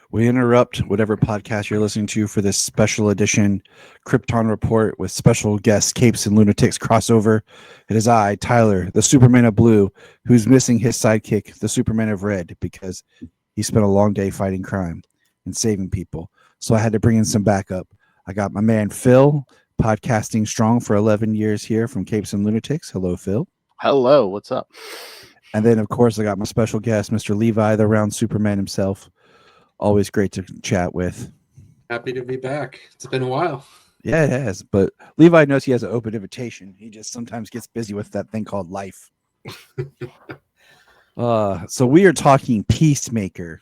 We interrupt whatever podcast you're listening to for this special edition Krypton Report with special guest Capes and Lunatics crossover. It is I, Tyler, the Superman of Blue, who's missing his sidekick, the Superman of Red, because he spent a long day fighting crime and saving people. So I had to bring in some backup. I got my man Phil, podcasting strong for 11 years here from Capes and Lunatics. Hello, Phil. Hello, what's up? And then, of course, I got my special guest, Mr. Levi, the round Superman himself. Always great to chat with. Happy to be back. It's been a while. Yeah, it has. But Levi knows he has an open invitation. He just sometimes gets busy with that thing called life. So we are talking Peacemaker,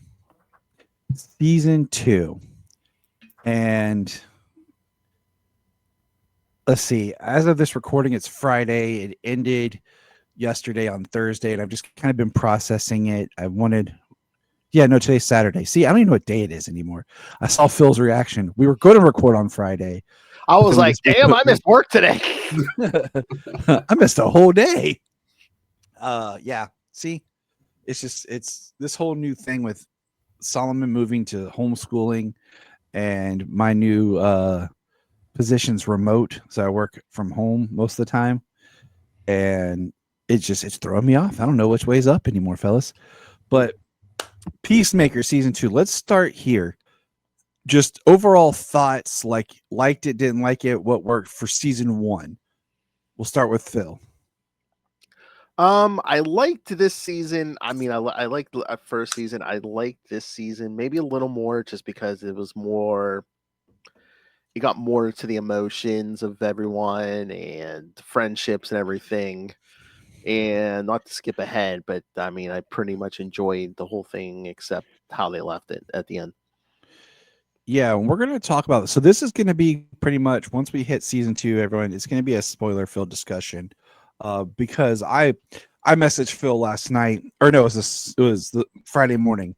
season 2. And let's see. As of this recording, it's Friday. It ended yesterday on Thursday, and I've just kind of been processing it. Today's Saturday. See, I don't even know what day it is anymore. I saw Phil's reaction. We were going to record on Friday. I was like, damn, I missed work today. I missed a whole day. Yeah. See, it's this whole new thing with Solomon moving to homeschooling and my new position's remote. So I work from home most of the time. And it's throwing me off. I don't know which way's up anymore, fellas. But Peacemaker season 2. Let's start here. Just overall thoughts, liked it, didn't like it, what worked for season 1. We'll start with Phil. I liked this season. I mean, I liked the first season. I liked this season maybe a little more just because it was more. It got more to the emotions of everyone and friendships and everything. And not to skip ahead, but I mean, I pretty much enjoyed the whole thing except how they left it at the end. Yeah, and we're going to talk about this. So this is going to be pretty much, once we hit season 2, everyone, it's going to be a spoiler-filled discussion. Because I messaged Phil last night, or no, it was the Friday morning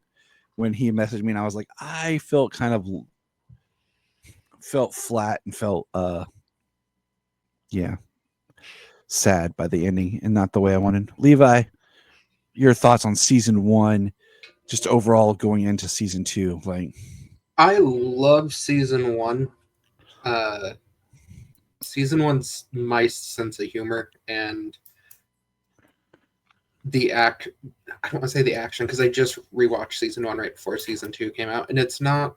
when he messaged me, and I was like, I felt flat and felt sad by the ending and not the way I wanted. Levi, your thoughts on season 1, just overall going into season 2? I love season 1. Season 1's my sense of humor and I don't want to say the action because I just rewatched season 1 right before season 2 came out, and it's not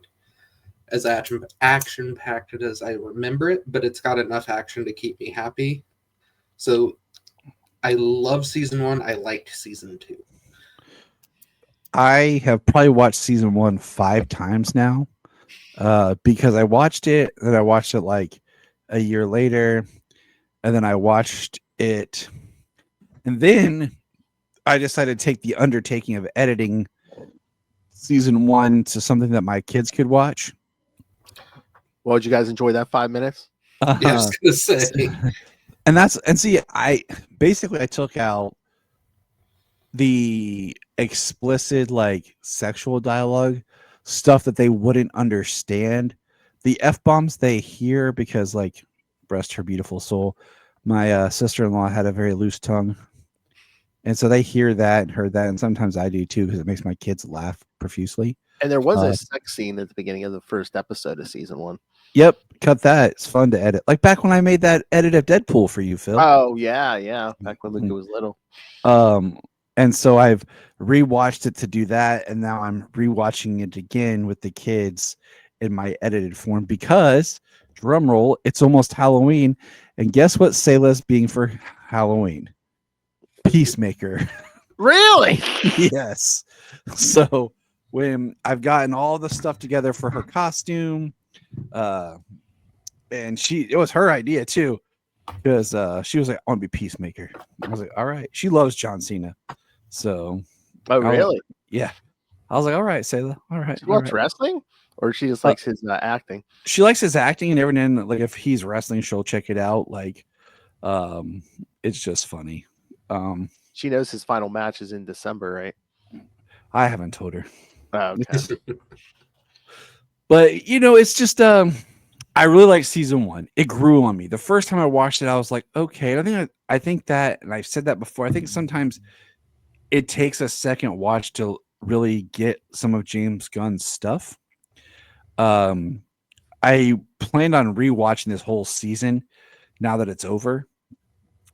as action packed as I remember it, but it's got enough action to keep me happy. So I love season 1. I liked season 2. I have probably watched season 1 5 times now, because I watched it, and I watched it like a year later, and then I watched it, and then I decided to take the undertaking of editing season 1 to something that my kids could watch. Well, did you guys enjoy that 5 minutes? Yeah, I was gonna say. I took out the explicit sexual dialogue stuff that they wouldn't understand. The F-bombs they hear because rest her beautiful soul. My sister-in-law had a very loose tongue. And so they hear that and heard that, and sometimes I do too because it makes my kids laugh profusely. And there was a sex scene at the beginning of the first episode of season 1. Yep, cut that. It's fun to edit. Like back when I made that edit of Deadpool for you, Phil. Oh yeah, back when Luca was little. And so I've rewatched it to do that, and now I'm rewatching it again with the kids in my edited form because, drum roll, it's almost Halloween, and guess what Sayla's being for Halloween? Peacemaker. Really? Yes. So when I've gotten all the stuff together for her costume, and it was her idea too, because she was like, I want to be Peacemaker. I was like, all right. She loves John Cena. So really? Yeah. I was like, all right, Sayla. All right. She loves wrestling? Or she just likes his acting? She likes his acting, and every now and then, if he's wrestling, she'll check it out. It's just funny. She knows his final match is in December, right? I haven't told her. Oh, okay. But it's just I really like season 1. It grew on me. The first time I watched it, I was like, okay. I think that, and I've said that before. I think sometimes it takes a second watch to really get some of James Gunn's stuff. I planned on rewatching this whole season now that it's over,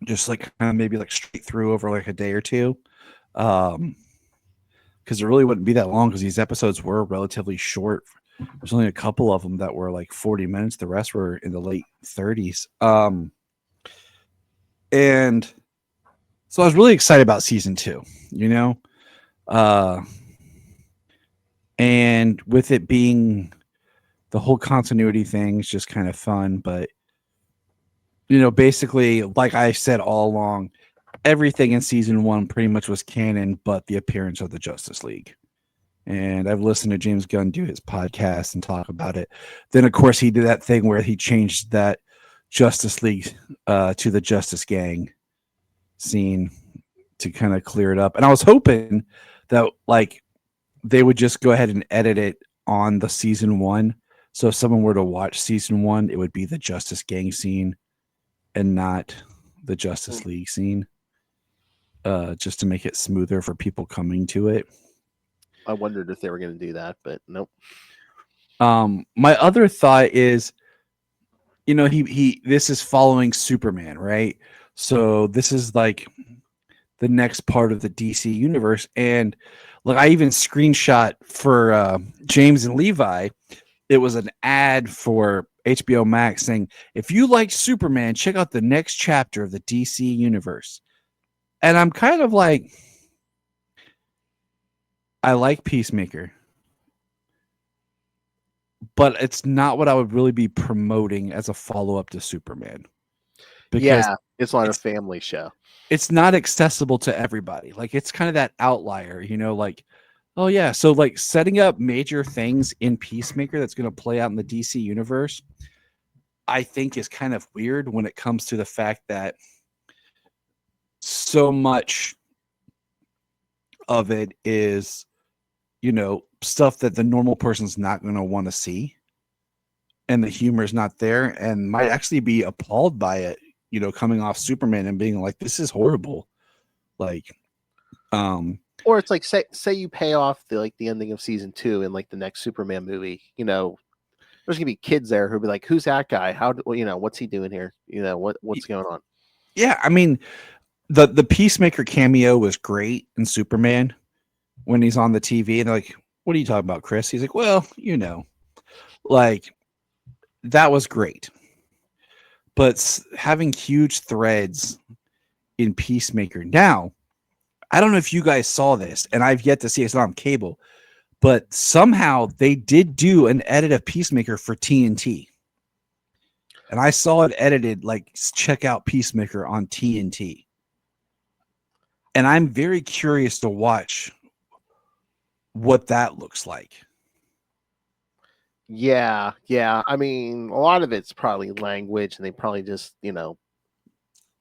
just like kind of maybe like straight through over like a day or two. Because it really wouldn't be that long because these episodes were relatively short. There's only a couple of them that were like 40 minutes. The rest were in the late 30s. And so I was really excited about season 2, you know? And with it being the whole continuity thing is just kind of fun. But, you know, basically, like I said all along, everything in season 1 pretty much was canon, but the appearance of the Justice League. And I've listened to James Gunn do his podcast and talk about it. Then, of course, he did that thing where he changed that Justice League to the Justice Gang scene to kind of clear it up. And I was hoping that like they would just go ahead and edit it on the season 1. So if someone were to watch season 1, it would be the Justice Gang scene and not the Justice League scene. Just to make it smoother for people coming to it. I wondered if they were going to do that, but nope. My other thought is, you know, he this is following Superman, right? So this is like the next part of the DC universe. And like I even screenshot for James and Levi, it was an ad for HBO Max saying, if you like Superman, check out the next chapter of the DC universe. And I'm kind of like, I like Peacemaker, but it's not what I would really be promoting as a follow-up to Superman. Because it's not a family show. It's not accessible to everybody. Like it's kind of that outlier, you know, like, oh yeah. So like setting up major things in Peacemaker that's going to play out in the DC universe, I think is kind of weird when it comes to the fact that so much of it is, you know, stuff that the normal person's not going to want to see, and the humor is not there and might actually be appalled by it, you know, coming off Superman and being like, this is horrible. Like, or it's like, say you pay off the ending of season 2 in like the next Superman movie, you know, there's gonna be kids there who'll be like, who's that guy? You know, what's he doing here? You know, what's going on? Yeah. I mean, the Peacemaker cameo was great in Superman when he's on the TV and they're like, what are you talking about, Chris? He's like, well, you know, like that was great. But having huge threads in Peacemaker now, I don't know if you guys saw this, and I've yet to see it. It's not on cable, but somehow they did do an edit of Peacemaker for TNT. And I saw it edited, like, check out Peacemaker on TNT. And I'm very curious to watch what that looks like. Yeah. I mean, a lot of it's probably language, and they probably just, you know,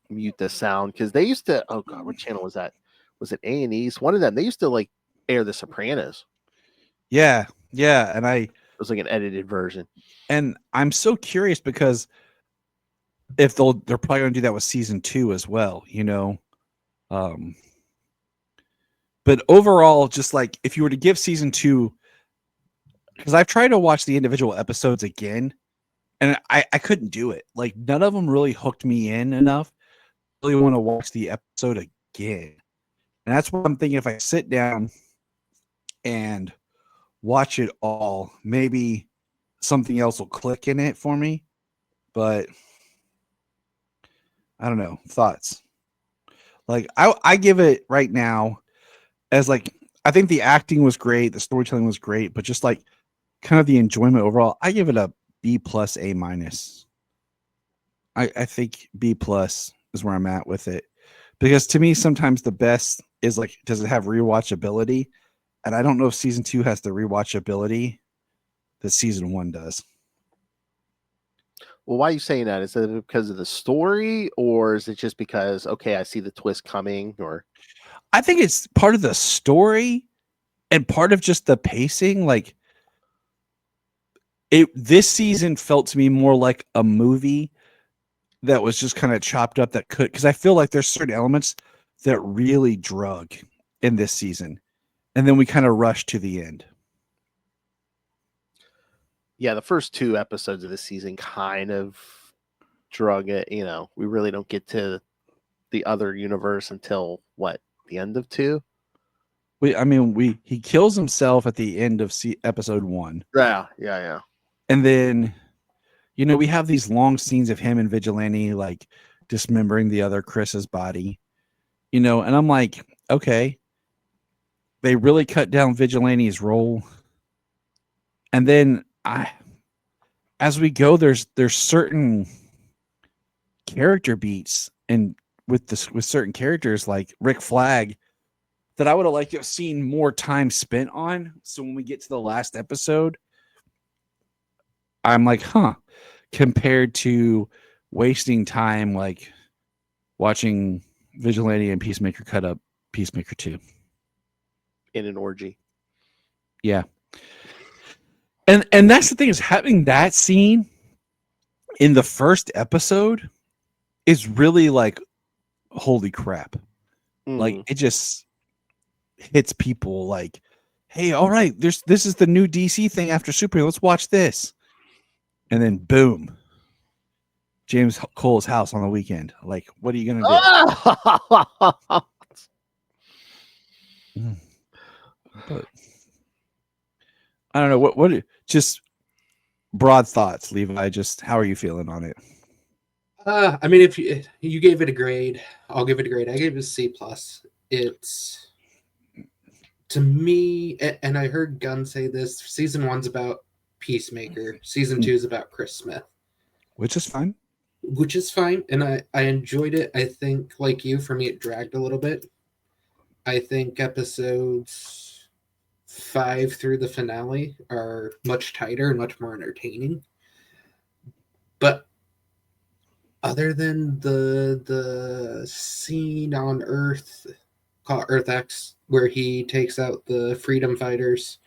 mute the sound because they used to. Oh God, what channel was that? Was it A&E's? One of them. They used to like air The Sopranos. Yeah, and it was like an edited version. And I'm so curious because if they're probably going to do that with season 2 as well, you know. But overall, just like if you were to give season 2, because I've tried to watch the individual episodes again, and I couldn't do it. Like none of them really hooked me in enough. I really want to watch the episode again. And that's what I'm thinking. If I sit down and watch it all, maybe something else will click in it for me. But I don't know. Thoughts? Like I give it right now as like, I think the acting was great, the storytelling was great, but just like kind of the enjoyment overall, I give it a B+, A-. I think B+ is where I'm at with it. Because to me, sometimes the best is like, does it have rewatchability? And I don't know if season 2 has the rewatchability that season 1 does. Well, why are you saying that? Is it because of the story, or is it just because, okay, I see the twist coming? Or I think it's part of the story and part of just the pacing. Like this season felt to me more like a movie that was just kind of chopped up because I feel like there's certain elements that really drug in this season. and then we kind of rush to the end. Yeah, the first 2 episodes of this season kind of drug it. We really don't get to the other universe until the end of 2. He kills himself at the end of episode 1. Yeah. And then, we have these long scenes of him and Vigilante like dismembering the other Chris's body, and I'm like, okay, they really cut down Vigilante's role. And then as we go, there's certain character beats and with certain characters like Rick Flag that I would have liked to have seen more time spent on. So when we get to the last episode, I'm like, compared to wasting time like watching Vigilante and Peacemaker cut up Peacemaker 2 in an orgy. Yeah. And that's the thing, is having that scene in the first episode is really like, holy crap. Like, it just hits people like, hey, all right, this is the new DC thing after Superman. Let's watch this. And then boom, James Cole's house on the weekend. Like, what are you gonna do? But I don't know what just broad thoughts, Levi. Just how are you feeling on it? I mean, if you gave it a grade, I'll give it a grade. I gave it a C+. It's, to me, and I heard Gunn say this, season 1's about Peacemaker, season 2 is about Chris Smith, which is fine. And I enjoyed it. I think, like you, for me, it dragged a little bit. I think episodes 5 through the finale are much tighter and much more entertaining. But other than the scene on Earth, called Earth X, where he takes out the freedom fighters,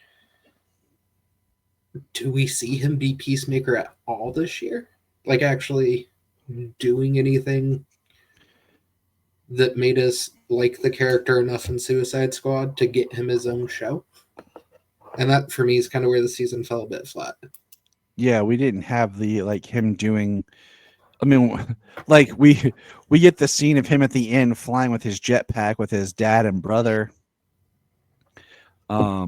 do we see him be Peacemaker at all this year? Like, actually doing anything that made us like the character enough in Suicide Squad to get him his own show? And that, for me, is kind of where the season fell a bit flat. Yeah, we didn't have the, like, him doing... I mean, like, we get the scene of him at the end flying with his jetpack with his dad and brother. But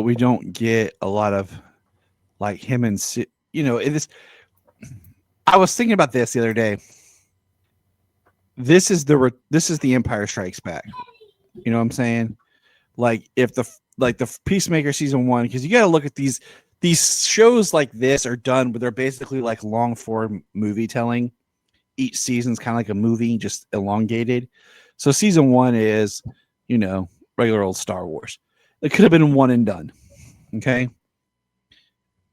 we don't get a lot of, like, him and, it is... I was thinking about this the other day. This is the Empire Strikes Back. You know what I'm saying? Like, if the Peacemaker season 1, because you got to look at these shows like this are done, but they're basically like long form movie telling. Each season's kind of like a movie, just elongated. So season 1 is, regular old Star Wars. It could have been one and done. Okay.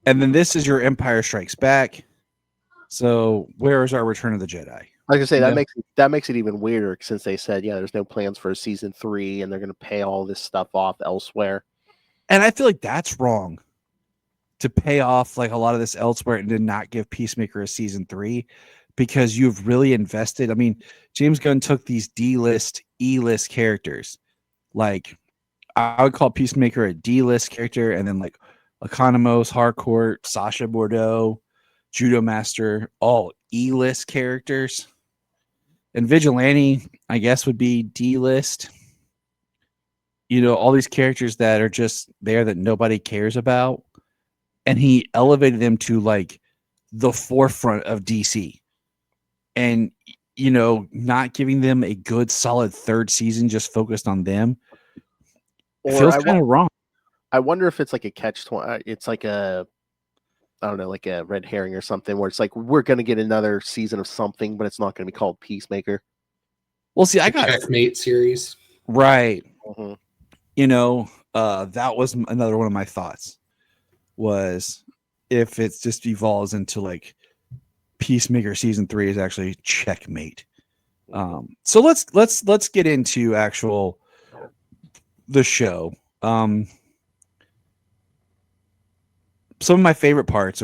And then this is your Empire Strikes Back. So where is our Return of the Jedi? I was gonna say that makes it even weirder, since they said, there's no plans for a season 3 and they're gonna pay all this stuff off elsewhere. And I feel like that's wrong, to pay off like a lot of this elsewhere and to not give Peacemaker a season 3, because you've really invested. I mean, James Gunn took these D-list, E-list characters. Like, I would call Peacemaker a D-list character, and then like Economos, Harcourt, Sasha Bordeaux, Judo Master, all E-list characters. And Vigilante, I guess, would be D-list. All these characters that are just there that nobody cares about. And he elevated them to like the forefront of DC, and not giving them a good solid third season just focused on them. It feels kind of wrong. I wonder if it's like a catch-20. It's like I don't know, like a red herring or something, where it's like, we're going to get another season of something, but it's not going to be called Peacemaker. Well, see, I got Checkmate series, right. Mm-hmm. That was another one of my thoughts. Was if it just evolves into like Peacemaker season 3 is actually Checkmate. So let's get into the show. Some of my favorite parts,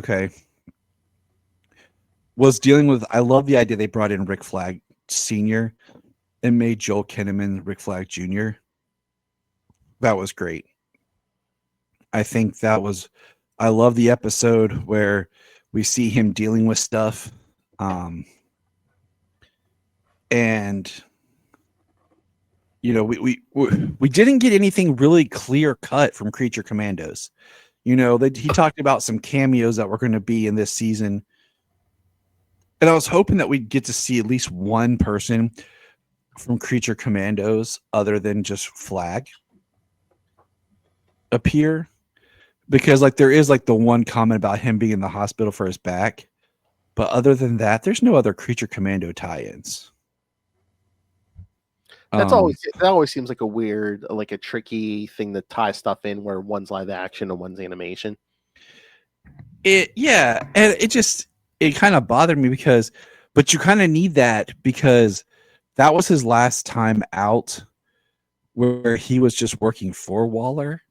was dealing with. I love the idea they brought in Rick Flag Sr. and made Joel Kinnaman Rick Flag Jr., that was great. I think that was, I love the episode where we see him dealing with stuff. And you know, we didn't get anything really clear cut from Creature Commandos. You know, that he talked about some cameos that were going to be in this season. And I was hoping that we'd get to see at least one person from Creature Commandos other than just Flag appear. Because like there is like the one comment about him being in the hospital for his back. But other than that, there's no other Creature Commando tie-ins. That always seems like a weird, like a tricky thing to tie stuff in where one's live action and one's animation. And it kind of bothered me but you kind of need that because that was his last time out where he was just working for Waller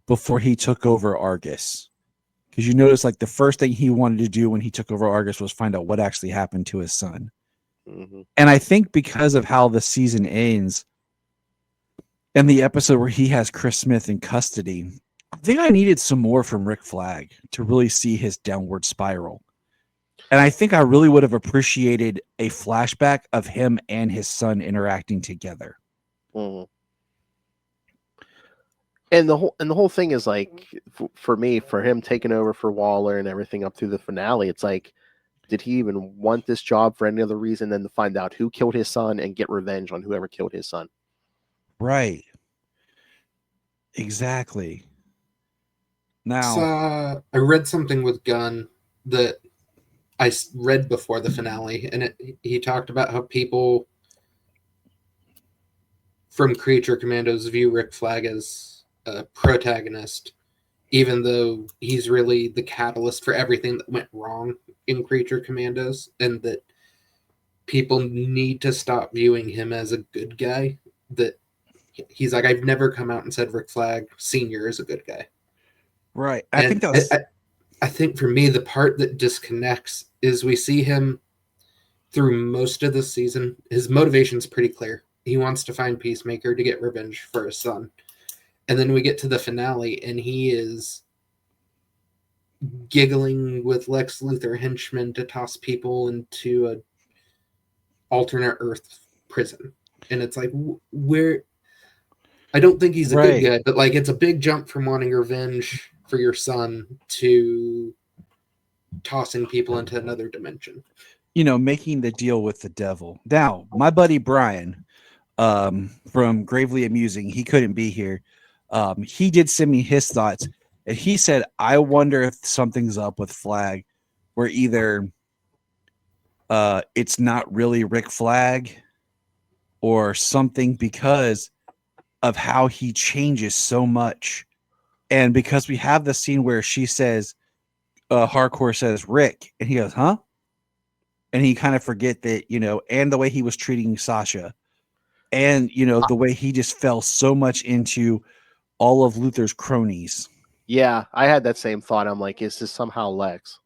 before he took over Argus. Because you notice like the first thing he wanted to do when he took over Argus was find out what actually happened to his son. Mm-hmm. And I think because of how the season ends and the episode where he has Chris Smith in custody, I think I needed some more from Rick Flag to really see his downward spiral. And I think I really would have appreciated a flashback of him and his son interacting together. Mm-hmm. And the whole thing is like, for me, for him taking over for Waller and everything up through the finale, it's like, did he even want this job for any other reason than to find out who killed his son and get revenge on whoever killed his son? Right. Exactly. Now, I read something with Gunn that I read before the finale, and he talked about how people from Creature Commandos view Rick Flag as a protagonist, even though he's really the catalyst for everything that went wrong in Creature Commandos, and that people need to stop viewing him as a good guy. That he's like, I've never come out and said Rick Flag Sr. is a good guy. Right. I think for me, the part that disconnects is we see him through most of the season. His motivation's pretty clear. He wants to find Peacemaker to get revenge for his son. And then we get to the finale, and he is giggling with Lex Luthor henchmen to toss people into a alternate Earth prison. And it's like, where... I don't think he's a good guy, but like it's a big jump from wanting revenge for your son to tossing people into another dimension. You know, making the deal with the devil. Now, my buddy Brian from Gravely Amusing, he couldn't be here. He did send me his thoughts, and he said, I wonder if something's up with Flag, where either it's not really Rick Flag or something because of how he changes so much. And because we have the scene where she says, Hardcore says, Rick, and he goes, huh? And he kind of forget that, you know, and the way he was treating Sasha and, you know, the way he just fell so much into all of Luthor's cronies. Yeah, I had that same thought. I'm like, is this somehow Lex?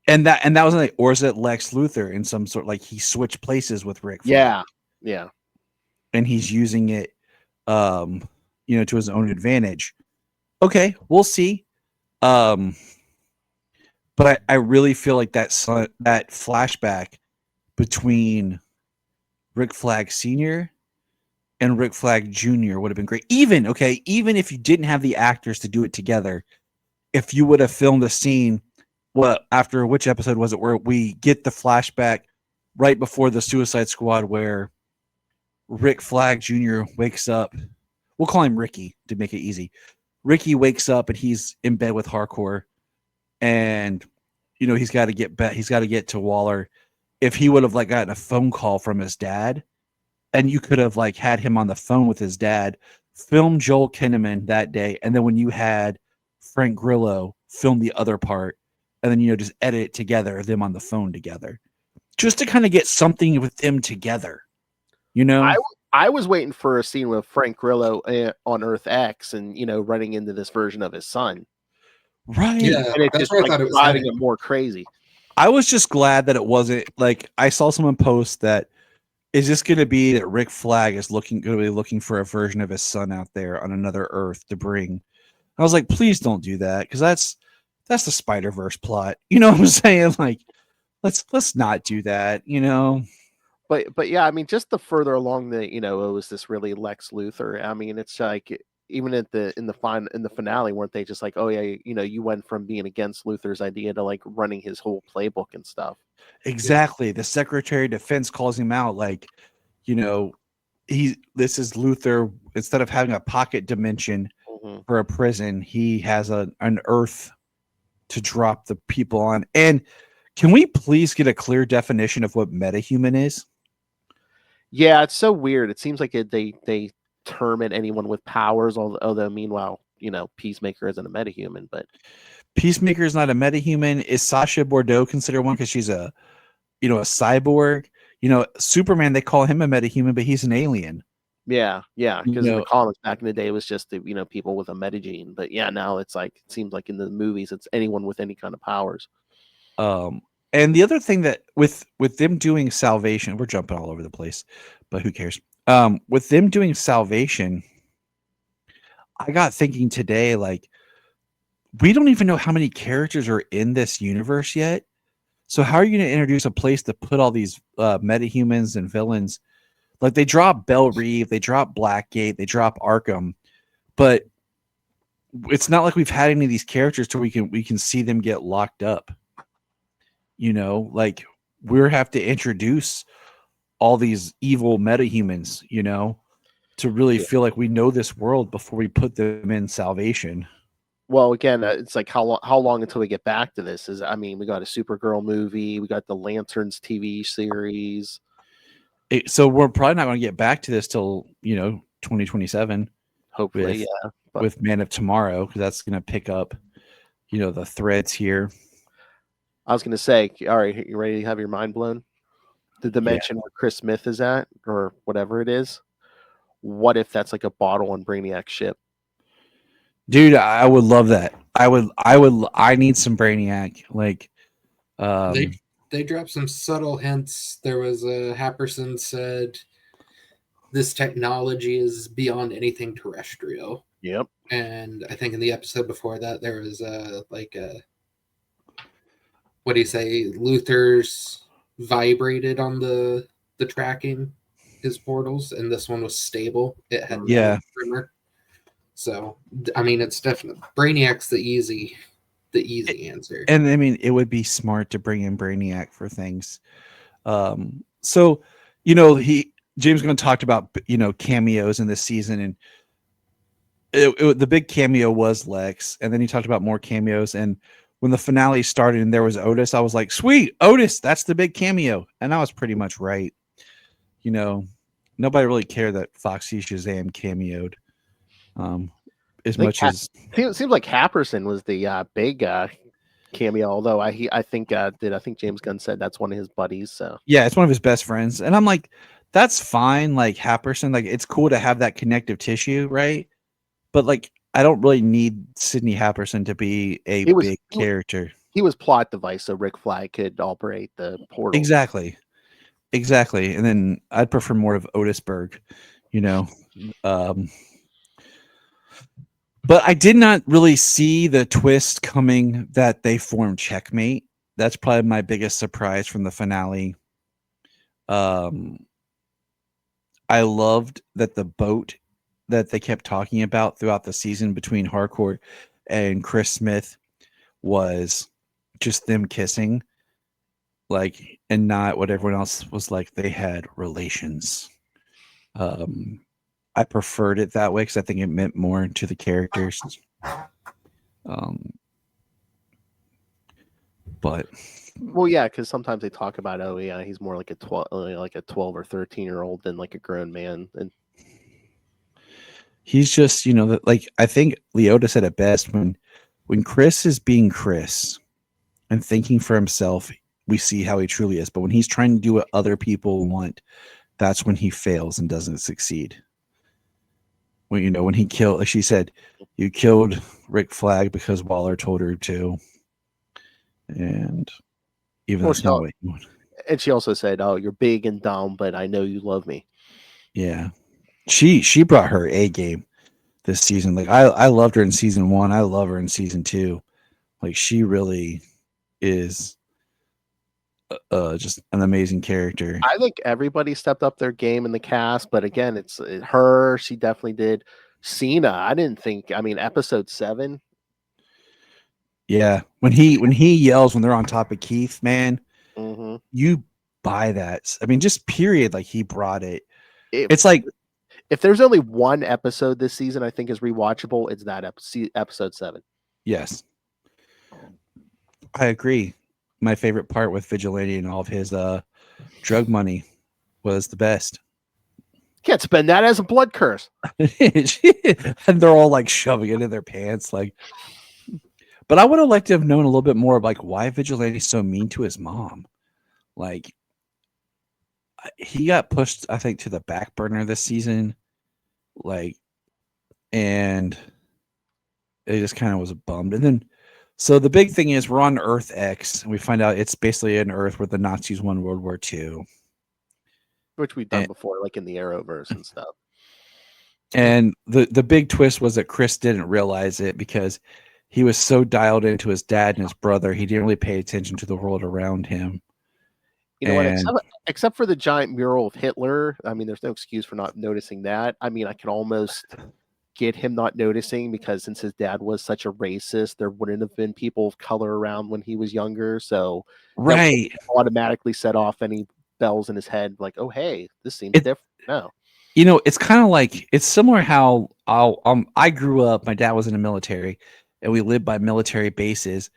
And that was like, or is it Lex Luthor in some sort, like he switched places with Rick? Yeah. And he's using it, you know, to his own advantage. Okay, we'll see. But I really feel like that flashback between Rick Flag Sr. and Rick Flag Jr. would have been great. Even if you didn't have the actors to do it together, if you would have filmed a scene, after which episode was it, where we get the flashback right before the Suicide Squad, where Rick Flag Jr. wakes up. We'll call him Ricky to make it easy. Ricky wakes up and he's in bed with Hardcore, and you know he's got to get back. He's got to get to Waller. If he would have like gotten a phone call from his dad, and you could have like had him on the phone with his dad, film Joel Kinnaman that day, and then when you had Frank Grillo film the other part, and then you know just edit it together, them on the phone together, just to kind of get something with them together. You know, I was waiting for a scene with Frank Grillo on Earth X, and you know, running into this version of his son. Right. Yeah, and it's just like driving it more crazy. I was just glad that it wasn't like I saw someone post that is this going to be that Rick Flag is going to be looking for a version of his son out there on another Earth to bring? I was like, please don't do that, because that's the Spider-Verse plot. You know what I'm saying? Like, let's not do that. You know. But yeah, I mean, just the further along it was this really Lex Luthor. I mean, it's like even in the finale, weren't they just like, oh yeah, you went from being against Luthor's idea to like running his whole playbook and stuff. Exactly. The Secretary of Defense calls him out, like, this is Luthor. Instead of having a pocket dimension for a prison, he has an Earth to drop the people on. And can we please get a clear definition of what metahuman is? Yeah, it's so weird. It seems like they term it anyone with powers, although meanwhile, Peacemaker isn't a metahuman, but Peacemaker is not a metahuman. Is Sasha Bordeaux considered one because she's a cyborg? Superman, they call him a metahuman, but he's an alien. Yeah, because in the comics back in the day, it was just people with a metagene. But yeah, now it seems like in the movies, it's anyone with any kind of powers. And the other thing that with them doing Salvation, we're jumping all over the place, but who cares? With them doing Salvation, I got thinking today, like, we don't even know how many characters are in this universe yet. So how are you going to introduce a place to put all these metahumans and villains? Like, they drop Belle Reve, they drop Blackgate, they drop Arkham, but it's not like we've had any of these characters to we can see them get locked up. Like, we're have to introduce all these evil metahumans, to really feel like we know this world before we put them in Salvation. Well, again, it's like how long until we get back to this? We got a Supergirl movie, we got the Lanterns TV series. So we're probably not going to get back to this till 2027. Hopefully, with Man of Tomorrow, because that's going to pick up the threads here. I was going to say, all right, you ready to have your mind blown? The dimension where Chris Smith is at, or whatever it is. What if that's like a bottle on Brainiac's ship? Dude, I would love that. I need some Brainiac. Like, they dropped some subtle hints. There was a Happerson said this technology is beyond anything terrestrial. Yep. And I think in the episode before that, there was what do you say? Luthor's vibrated on the tracking his portals, and this one was stable. It had no tremor. So it's definitely Brainiac's the easy answer. And it would be smart to bring in Brainiac for things. So James going to talk about cameos in this season, and the big cameo was Lex, and then he talked about more cameos. And when the finale started and there was Otis, I was like, sweet, Otis, that's the big cameo. And I was pretty much right. Nobody really cared that Foxy Shazam cameoed. As much as it seems like Happerson was the big cameo, although I think James Gunn said that's one of his buddies. So yeah, it's one of his best friends. And I'm like, that's fine. Like, Happerson, like, it's cool to have that connective tissue, right? But like, I don't really need Sidney Happerson to be a big character. He was plot device so Rick Flag could operate the portal. Exactly. And then I'd prefer more of Otisberg, but I did not really see the twist coming that they formed Checkmate. That's probably my biggest surprise from the finale. I loved that the boat that they kept talking about throughout the season between Harcourt and Chris Smith was just them kissing, like, and not what everyone else was like. They had relations. I preferred it that way because I think it meant more to the characters. But well, yeah, because sometimes they talk about, oh yeah, he's more like a 12 or 13-year-old than like a grown man, and he's just like, I think Leota said it best, when Chris is being Chris and thinking for himself, we see how he truly is. But when he's trying to do what other people want, that's when he fails and doesn't succeed. When he killed, like she said, you killed Rick Flag because Waller told her to, and even though And she also said, "Oh, you're big and dumb, but I know you love me." Yeah. She brought her A game this season. Like I loved her in season 1. I love her in season 2. Like she really is just an amazing character. I think everybody stepped up their game in the cast, but again, it's her. She definitely did. Cena, I didn't think. I mean, episode 7. Yeah. When he yells when they're on top of Keith, man, Mm-hmm. you buy that. I mean, just period. Like he brought it. If It's like if there's only one episode this season I think is rewatchable, it's that episode 7. yes. I agree. My favorite part with Vigilante and all of his drug money was the best. Can't spend that as a blood curse. And they're all like shoving it in their pants, like. But I would have liked to have known a little bit more of like why Vigilante's so mean to his mom. Like he got pushed, I think, to the back burner this season. Like, and it just kind of was bummed. And then, so the big thing is we're on Earth X, and we find out it's basically an Earth where the Nazis won World War II. Which we've done before, like in the Arrowverse and stuff. And the big twist was that Chris didn't realize it because he was so dialed into his dad and his brother, he didn't really pay attention to the world around him. You know what? Except for the giant mural of Hitler, I mean, there's no excuse for not noticing that. I mean, I can almost get him not noticing because since his dad was such a racist, there wouldn't have been people of color around when he was younger. So right, automatically set off any bells in his head, like, oh hey, this seems different. No, you know, it's kind of like it's similar how I grew up. My dad was in the military, and we lived by military bases,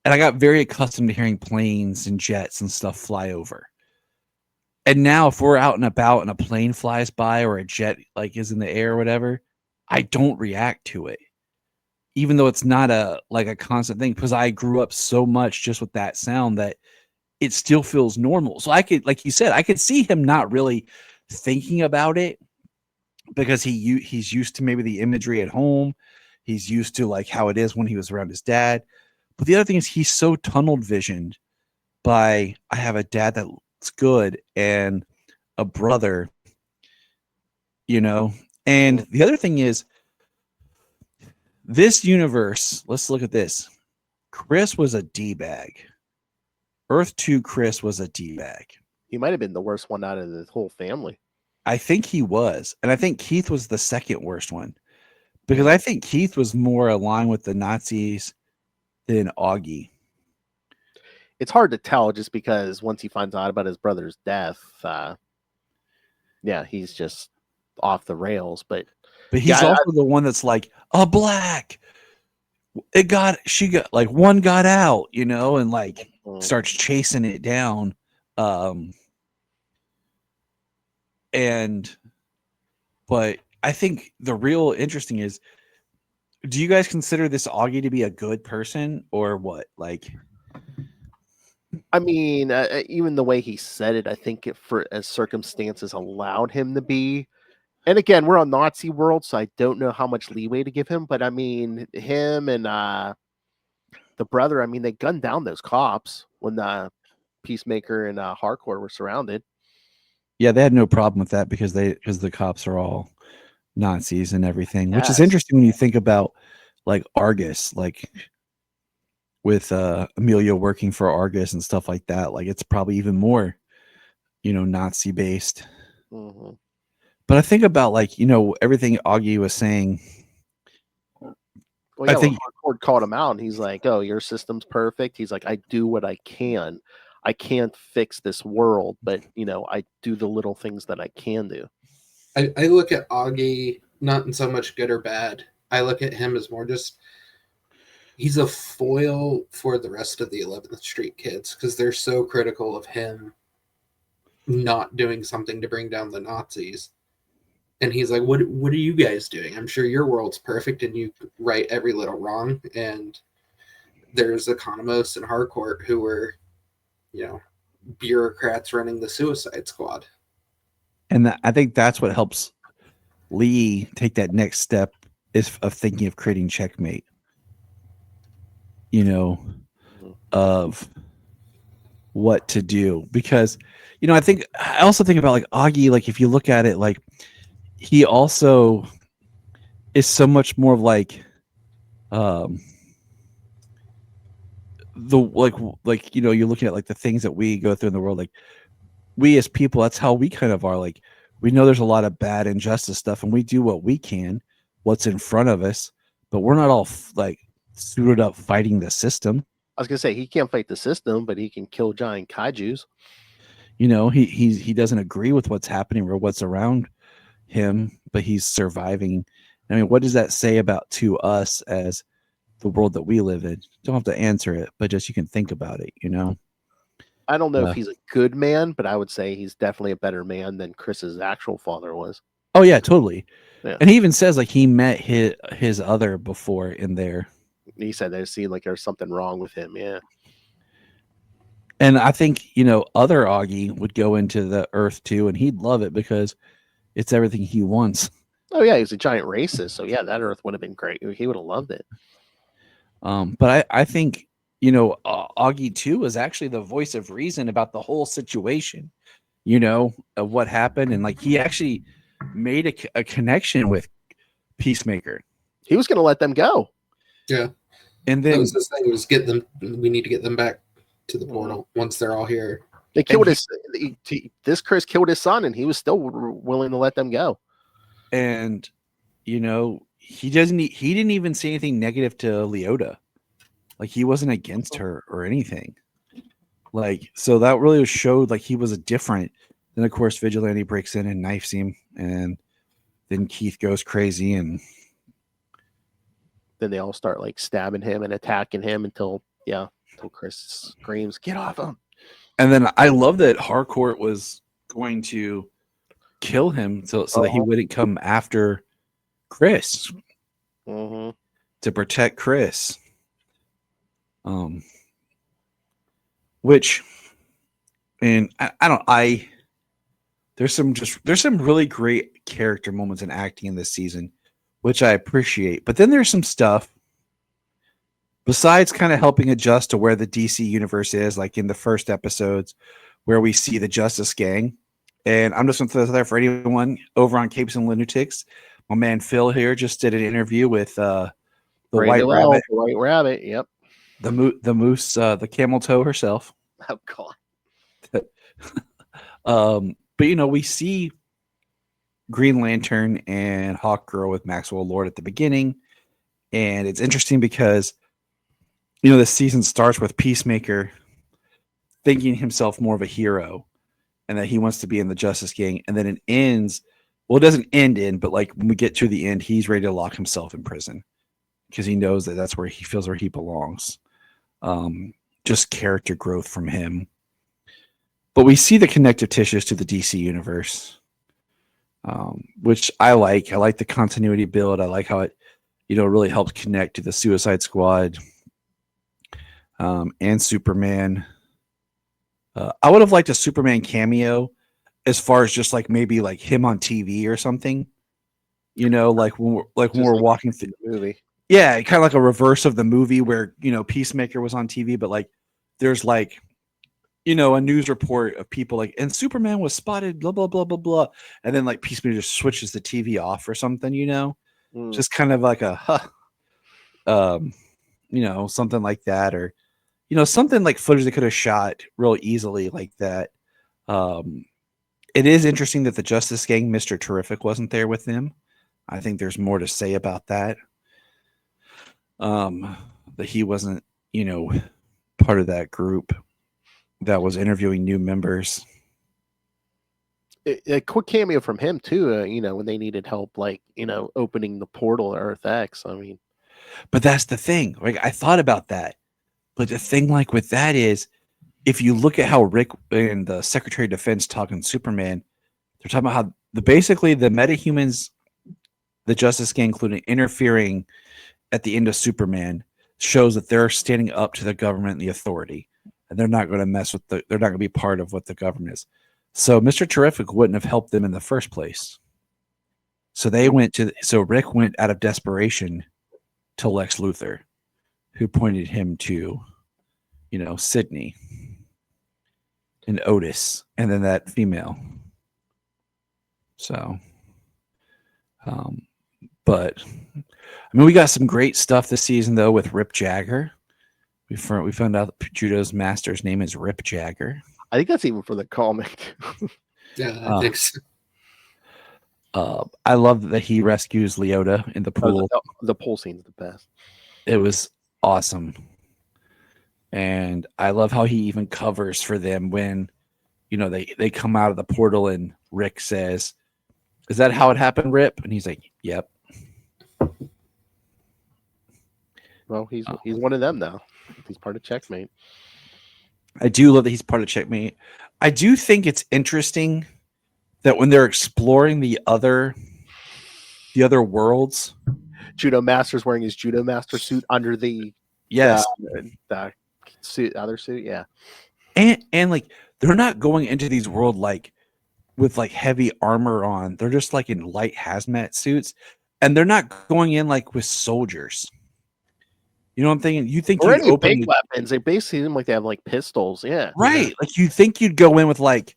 and I got very accustomed to hearing planes and jets and stuff fly over. And now, if we're out and about and a plane flies by or a jet like is in the air or whatever, I don't react to it, even though it's not a constant thing, because I grew up so much just with that sound that it still feels normal. So I could, like you said, I could see him not really thinking about it because he's used to maybe the imagery at home. He's used to like how it is when he was around his dad. But the other thing is he's so tunnel visioned by I have a dad that's good and a brother, you know. And the other thing is this universe, let's look at this. Chris was a D-bag. Earth 2 Chris was a D-bag. He might have been the worst one out of the whole family. I think he was. And I think Keith was the second worst one. Because I think Keith was more aligned with the Nazis than Augie. It's hard to tell just because once he finds out about his brother's death, yeah, he's just off the rails. But he's also the one that's like, a black. She got like one got out, you know, and like starts chasing it down. But I think the real interesting is, do you guys consider this Augie to be a good person or what? Like, I mean, even the way he said it, I think as circumstances allowed him to be. And again, we're on Nazi world, so I don't know how much leeway to give him. But I mean, him and the brother, I mean, they gunned down those cops when the Peacemaker and Hardcore were surrounded. Yeah, they had no problem with that because the cops are all Nazis and everything, which is interesting when you think about like Argus, like with Amelia working for Argus and stuff like that. Like it's probably even more, you know, Nazi based. Mm-hmm. But I think about like, you know, everything Augie was saying. Well, yeah, I think Hardcore called him out and he's like, oh, your system's perfect. He's like, I do what I can. I can't fix this world, but you know, I do the little things that I can do. I look at Augie not in so much good or bad. I look at him as more just he's a foil for the rest of the 11th Street kids because they're so critical of him not doing something to bring down the Nazis. And he's like, what are you guys doing? I'm sure your world's perfect and you right every little wrong. And there's Economos and Harcourt who were, you know, bureaucrats running the Suicide Squad. And I think that's what helps Lee take that next step of thinking of creating Checkmate. You know, of what to do, because I also think about like Augie, like if you look at it, like he also is so much more of like the you're looking at like the things that we go through in the world, like we as people, that's how we kind of are. Like we know there's a lot of bad injustice stuff and we do what we can, what's in front of us, but we're not all like suited up fighting the system. I was gonna say he can't fight the system, but he can kill giant kaijus. He doesn't agree with what's happening or what's around him, but he's surviving. I mean, what does that say about to us as the world that we live in? Don't have to answer it, but just you can think about it, I don't know if he's a good man, but I would say he's definitely a better man than Chris's actual father was. Oh yeah, totally. Yeah. And he even says like he met his other before in there. He said they seemed like there's something wrong with him. Yeah. And I think, other Augie would go into the Earth too, and he'd love it because it's everything he wants. Oh yeah, he's a giant racist. So yeah, that Earth would have been great. He would have loved it. But I think, Augie too is actually the voice of reason about the whole situation, of what happened. And like, he actually made a connection with Peacemaker. He was going to let them go. Yeah. And then that was this thing, was get them. We need to get them back to the portal once they're all here. They killed this Chris killed his son, and he was still willing to let them go. And he didn't even say anything negative to Leota. Like he wasn't against her or anything. Like, so that really showed like he was a different. Then of course Vigilante breaks in and knifes him, and then Keith goes crazy, and then they all start like stabbing him and attacking him until Chris screams, "Get off him!" And then I love that Harcourt was going to kill him so that he wouldn't come after Chris to protect Chris. Which, and there's some really great character moments and acting in this season, which I appreciate. But then there's some stuff besides kind of helping adjust to where the DC universe is, like in the first episodes where we see the Justice Gang. And I'm just going to throw this there for anyone over on Capes and Lunatics. My man Phil here just did an interview with the White Rabbit. The White Rabbit, yep. The moose, the camel toe herself. Oh God. But we see Green Lantern and Hawkgirl with Maxwell Lord at the beginning, and it's interesting because the season starts with Peacemaker thinking himself more of a hero and that he wants to be in the Justice Gang, and then it ends. Well, it doesn't end but like when we get to the end, he's ready to lock himself in prison because he knows that that's where he feels where he belongs. Just character growth from him. But we see the connective tissues to the DC universe, which I like. I like the continuity build. I like how it, really helps connect to the Suicide Squad and Superman. I would have liked a Superman cameo as far as just like maybe like him on TV or something, like when we're walking through the movie. Yeah, kind of like a reverse of the movie where, Peacemaker was on TV, but like there's like, a news report of people like, and Superman was spotted, blah, blah, blah, blah, blah. And then like Peacemaker just switches the TV off or something, just kind of like something like that, or, something like footage they could have shot real easily like that. It is interesting that the Justice Gang, Mr. Terrific wasn't there with them. I think there's more to say about that. That he wasn't, part of that group that was interviewing new members. A quick cameo from him too, when they needed help, like, opening the portal to Earth X. I mean, but that's the thing. Like, I thought about that, but the thing like with that is, if you look at how Rick and the Secretary of Defense talking Superman, they're talking about how basically the metahumans, the Justice Gang, including interfering at the end of Superman, shows that they're standing up to the government and the authority, and they're not going to mess with they're not going to be part of what the government is. So Mr. Terrific wouldn't have helped them in the first place. So Rick went out of desperation to Lex Luthor, who pointed him to, Sydney. and Otis, and then that female. So, but I mean, we got some great stuff this season though with Rip Jagger. We found out that Judo's master's name is Rip Jagger. I think that's even for the comic. Yeah, I think so. I love that he rescues Leota in the pool. The pool scene's the best. It was awesome. And I love how he even covers for them when, they come out of the portal and Rick says, "Is that how it happened, Rip?" And he's like, "Yep." Well, he's one of them now. He's part of Checkmate. I do love that he's part of Checkmate. I do think it's interesting that when they're exploring the other worlds, Judo Master's wearing his Judo Master suit under the the suit, other suit, yeah. And like they're not going into these worlds like with like heavy armor on. They're just like in light hazmat suits, and they're not going in like with soldiers. You know what I'm thinking? You think or you'd any open big weapons? They basically seem like they have like pistols, yeah. Right. Like you think you'd go in with like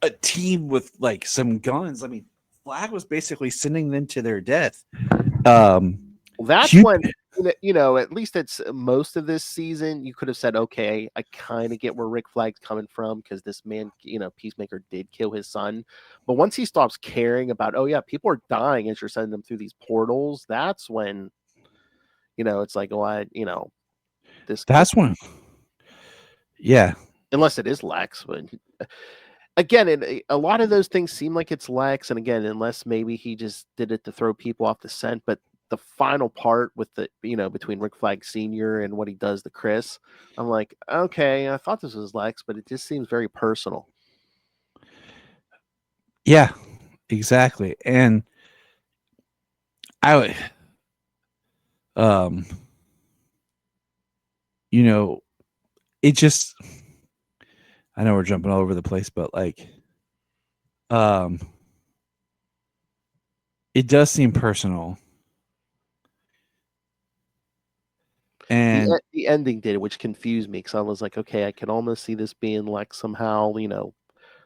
a team with like some guns. I mean, Flag was basically sending them to their death. Well, that's when at least it's most of this season. You could have said, okay, I kind of get where Rick Flag's coming from because this man, Peacemaker did kill his son. But once he stops caring about, oh yeah, people are dying as you're sending them through these portals, that's when, it's like, what, this. That's when. Yeah. Unless it is Lex, but again, a lot of those things seem like it's Lex, and again, unless maybe he just did it to throw people off the scent, but the final part with the between Rick Flag Sr. and what he does to Chris, I'm like, okay, I thought this was Lex, but it just seems very personal. Yeah, exactly. And I would it just, I know we're jumping all over the place, but like it does seem personal. And the ending did, which confused me because I was like, okay, I can almost see this being like somehow,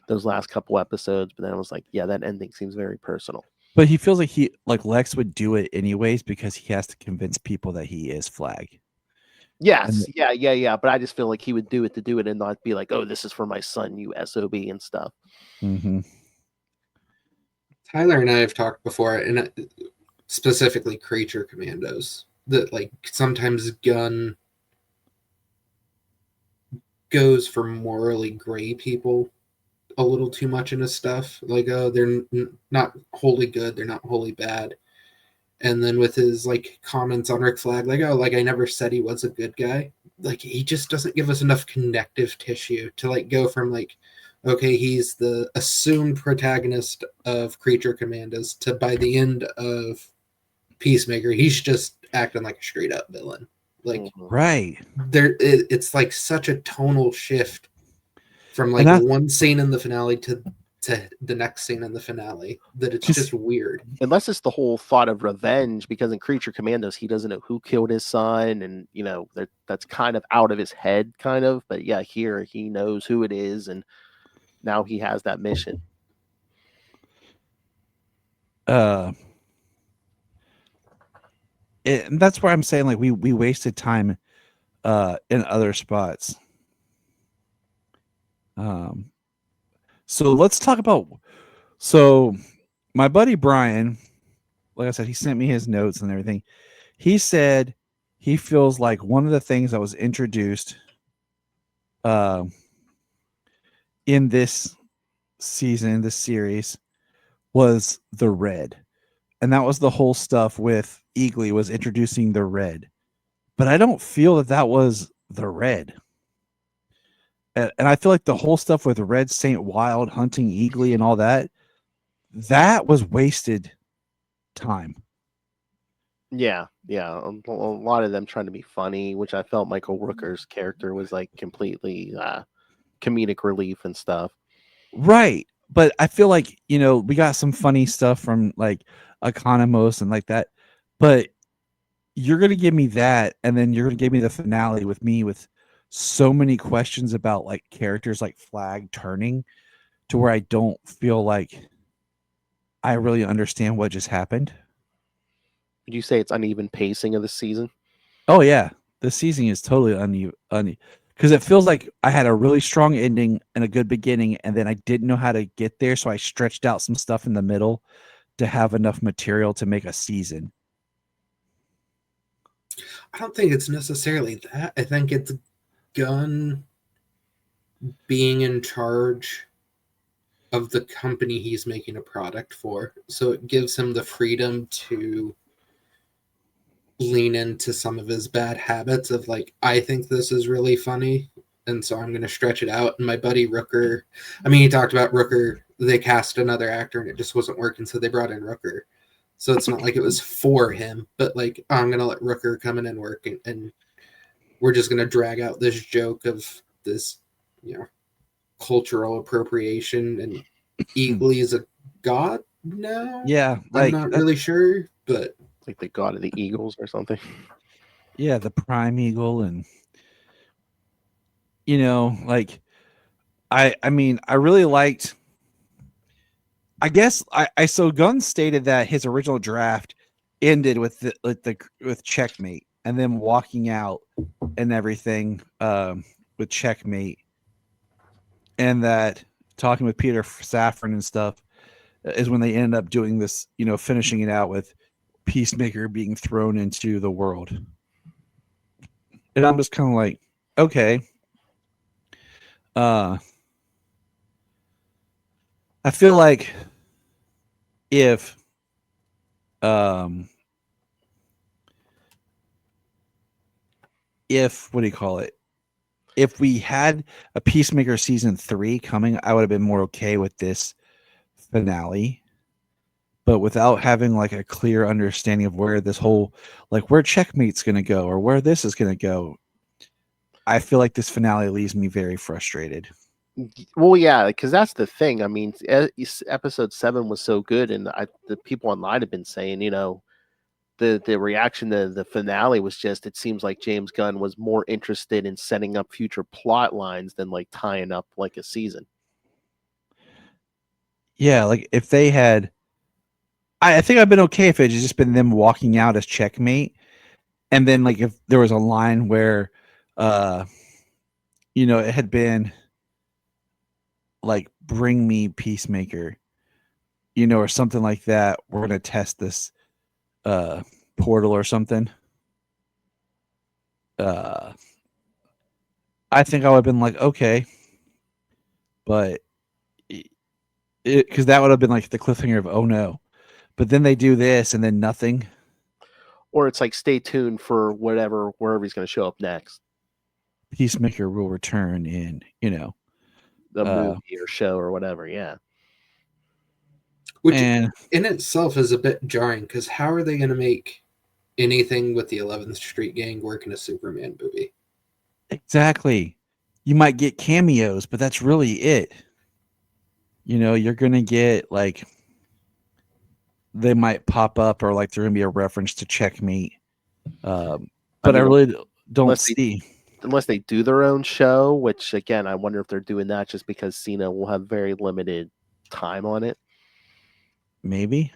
those last couple episodes, but then I was like, yeah, that ending seems very personal. But he feels like Lex would do it anyways because he has to convince people that he is Flag. Yes, yeah. But I just feel like he would do it and not be like, oh, this is for my son, you SOB and stuff. Mm-hmm. Tyler and I have talked before, and specifically Creature Commandos, that like sometimes Gunn goes for morally gray people a little too much in his stuff. Like, oh, they're not wholly good, they're not wholly bad. And then with his like comments on Rick Flag, like, oh, like I never said he was a good guy. Like he just doesn't give us enough connective tissue to like go from like, okay, he's the assumed protagonist of Creature Commandos to by the end of Peacemaker, he's just acting like a straight up villain. Like right there, it's like such a tonal shift from like one scene in the finale to the next scene in the finale that it's just weird. Unless it's the whole thought of revenge, because in Creature Commandos he doesn't know who killed his son, and that's kind of out of his head, kind of. But yeah, here he knows who it is, and now he has that mission. And that's where I'm saying like we wasted time in other spots. So let's talk about, so my buddy Brian, like I said, he sent me his notes and everything. He said he feels like one of the things that was introduced in this season, in this series, was the red. And that was the whole stuff with Eagly, was introducing the red. But I don't feel that was the red. And I feel like the whole stuff with Red Saint Wild hunting Eagly and all that was wasted time. Yeah. A lot of them trying to be funny, which I felt Michael Rooker's character was like completely comedic relief and stuff. Right. But I feel like, we got some funny stuff from like Economos and like that. But you're going to give me that, and then you're going to give me the finale with so many questions about like characters like Flag turning to where I don't feel like I really understand what just happened. Would you say it's uneven pacing of the season? Oh yeah, the season is totally uneven because it feels like I had a really strong ending and a good beginning, and then I didn't know how to get there, so I stretched out some stuff in the middle to have enough material to make a season. I don't think it's necessarily that. I think it's Gunn being in charge of the company he's making a product for. So it gives him the freedom to lean into some of his bad habits of like, I think this is really funny, and so I'm going to stretch it out. And my buddy Rooker, I mean, he talked about Rooker, they cast another actor and it just wasn't working, so they brought in Rooker. So it's not like it was for him, but like, oh, I'm going to let Rooker come in and work, and we're just going to drag out this joke of this, cultural appropriation, and Eagly is a god now. Yeah, I'm like not really sure, but Like the god of the Eagles or something. yeah, the Prime Eagle, and like I mean, I really liked. I guess so Gunn stated that his original draft ended with with checkmate and then walking out and everything with checkmate, and that talking with Peter Safran and stuff is when they ended up doing this, finishing it out with Peacemaker being thrown into the world. And I'm just kind of like, okay. I feel like if what do you call it? If we had a Peacemaker season 3 coming, I would have been more okay with this finale. But without having like a clear understanding of where this whole, like where checkmate's going to go or where this is going to go, I feel like this finale leaves me very frustrated. Well, yeah, because that's the thing. I mean, episode 7 was so good, and the people online have been saying, the reaction to the finale was just, it seems like James Gunn was more interested in setting up future plot lines than like tying up like a season. Yeah, like if they had, I think I've been okay if it had just been them walking out as checkmate, and then like if there was a line where, it had been like bring me Peacemaker, or something like that. We're gonna test this portal or something. I think I would have been like, okay, but because that would have been like the cliffhanger of oh no, but then they do this and then nothing. Or it's like, stay tuned for wherever he's going to show up next. Peacemaker will return in, The movie or show or whatever, yeah. Which in itself is a bit jarring, because how are they going to make anything with the 11th Street Gang work in a Superman movie? Exactly. You might get cameos, but that's really it. You're going to get like, they might pop up or like there's going to be a reference to checkmate. But I really don't see. Unless they do their own show, which again, I wonder if they're doing that just because Cena will have very limited time on it. Maybe.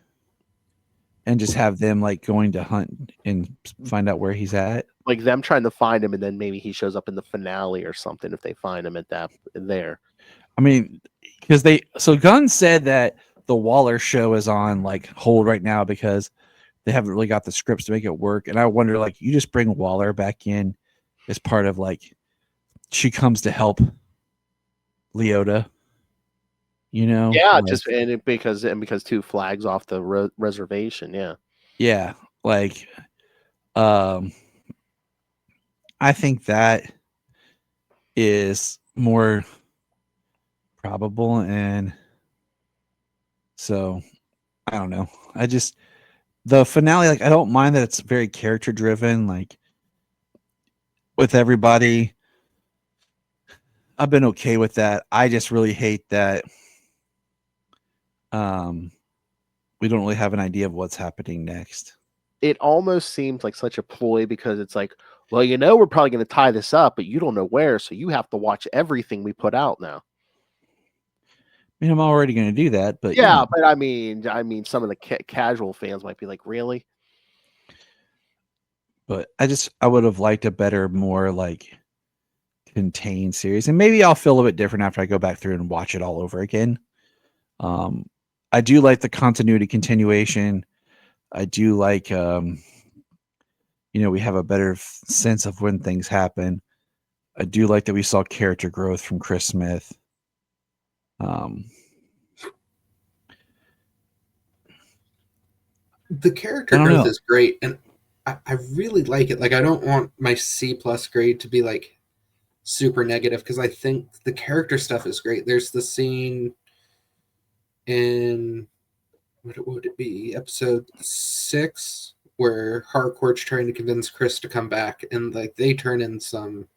And just have them like going to hunt and find out where he's at. Like them trying to find him, and then maybe he shows up in the finale or something if they find him at that there. I mean, because Gunn said that the Waller show is on like hold right now because they haven't really got the scripts to make it work. And I wonder, like, you just bring Waller back in as part of like, she comes to help Leota, Yeah, like, just because 2 flags off the reservation, yeah, like, I think that is more probable, and so I don't know. The finale, like, I don't mind that it's very character driven, like with everybody. I've been okay with that. I just really hate that we don't really have an idea of what's happening next. it almost seems like such a ploy because it's like, well, we're probably going to tie this up, but you don't know where, so you have to watch everything we put out now. I mean, I'm already going to do that, but yeah, but I mean, some of the casual fans might be like, really? But I would have liked a better, more like contained series, and maybe I'll feel a bit different after I go back through and watch it all over again. I do like the continuity continuation. I do like, we have a better sense of when things happen. I do like that we saw character growth from Chris Smith. The character growth is great, and I really like it. Like, I don't want my C+ grade to be like super negative because I think the character stuff is great. There's the scene in what would it be, episode 6, where Harcourt's trying to convince Chris to come back, and like they turn in some,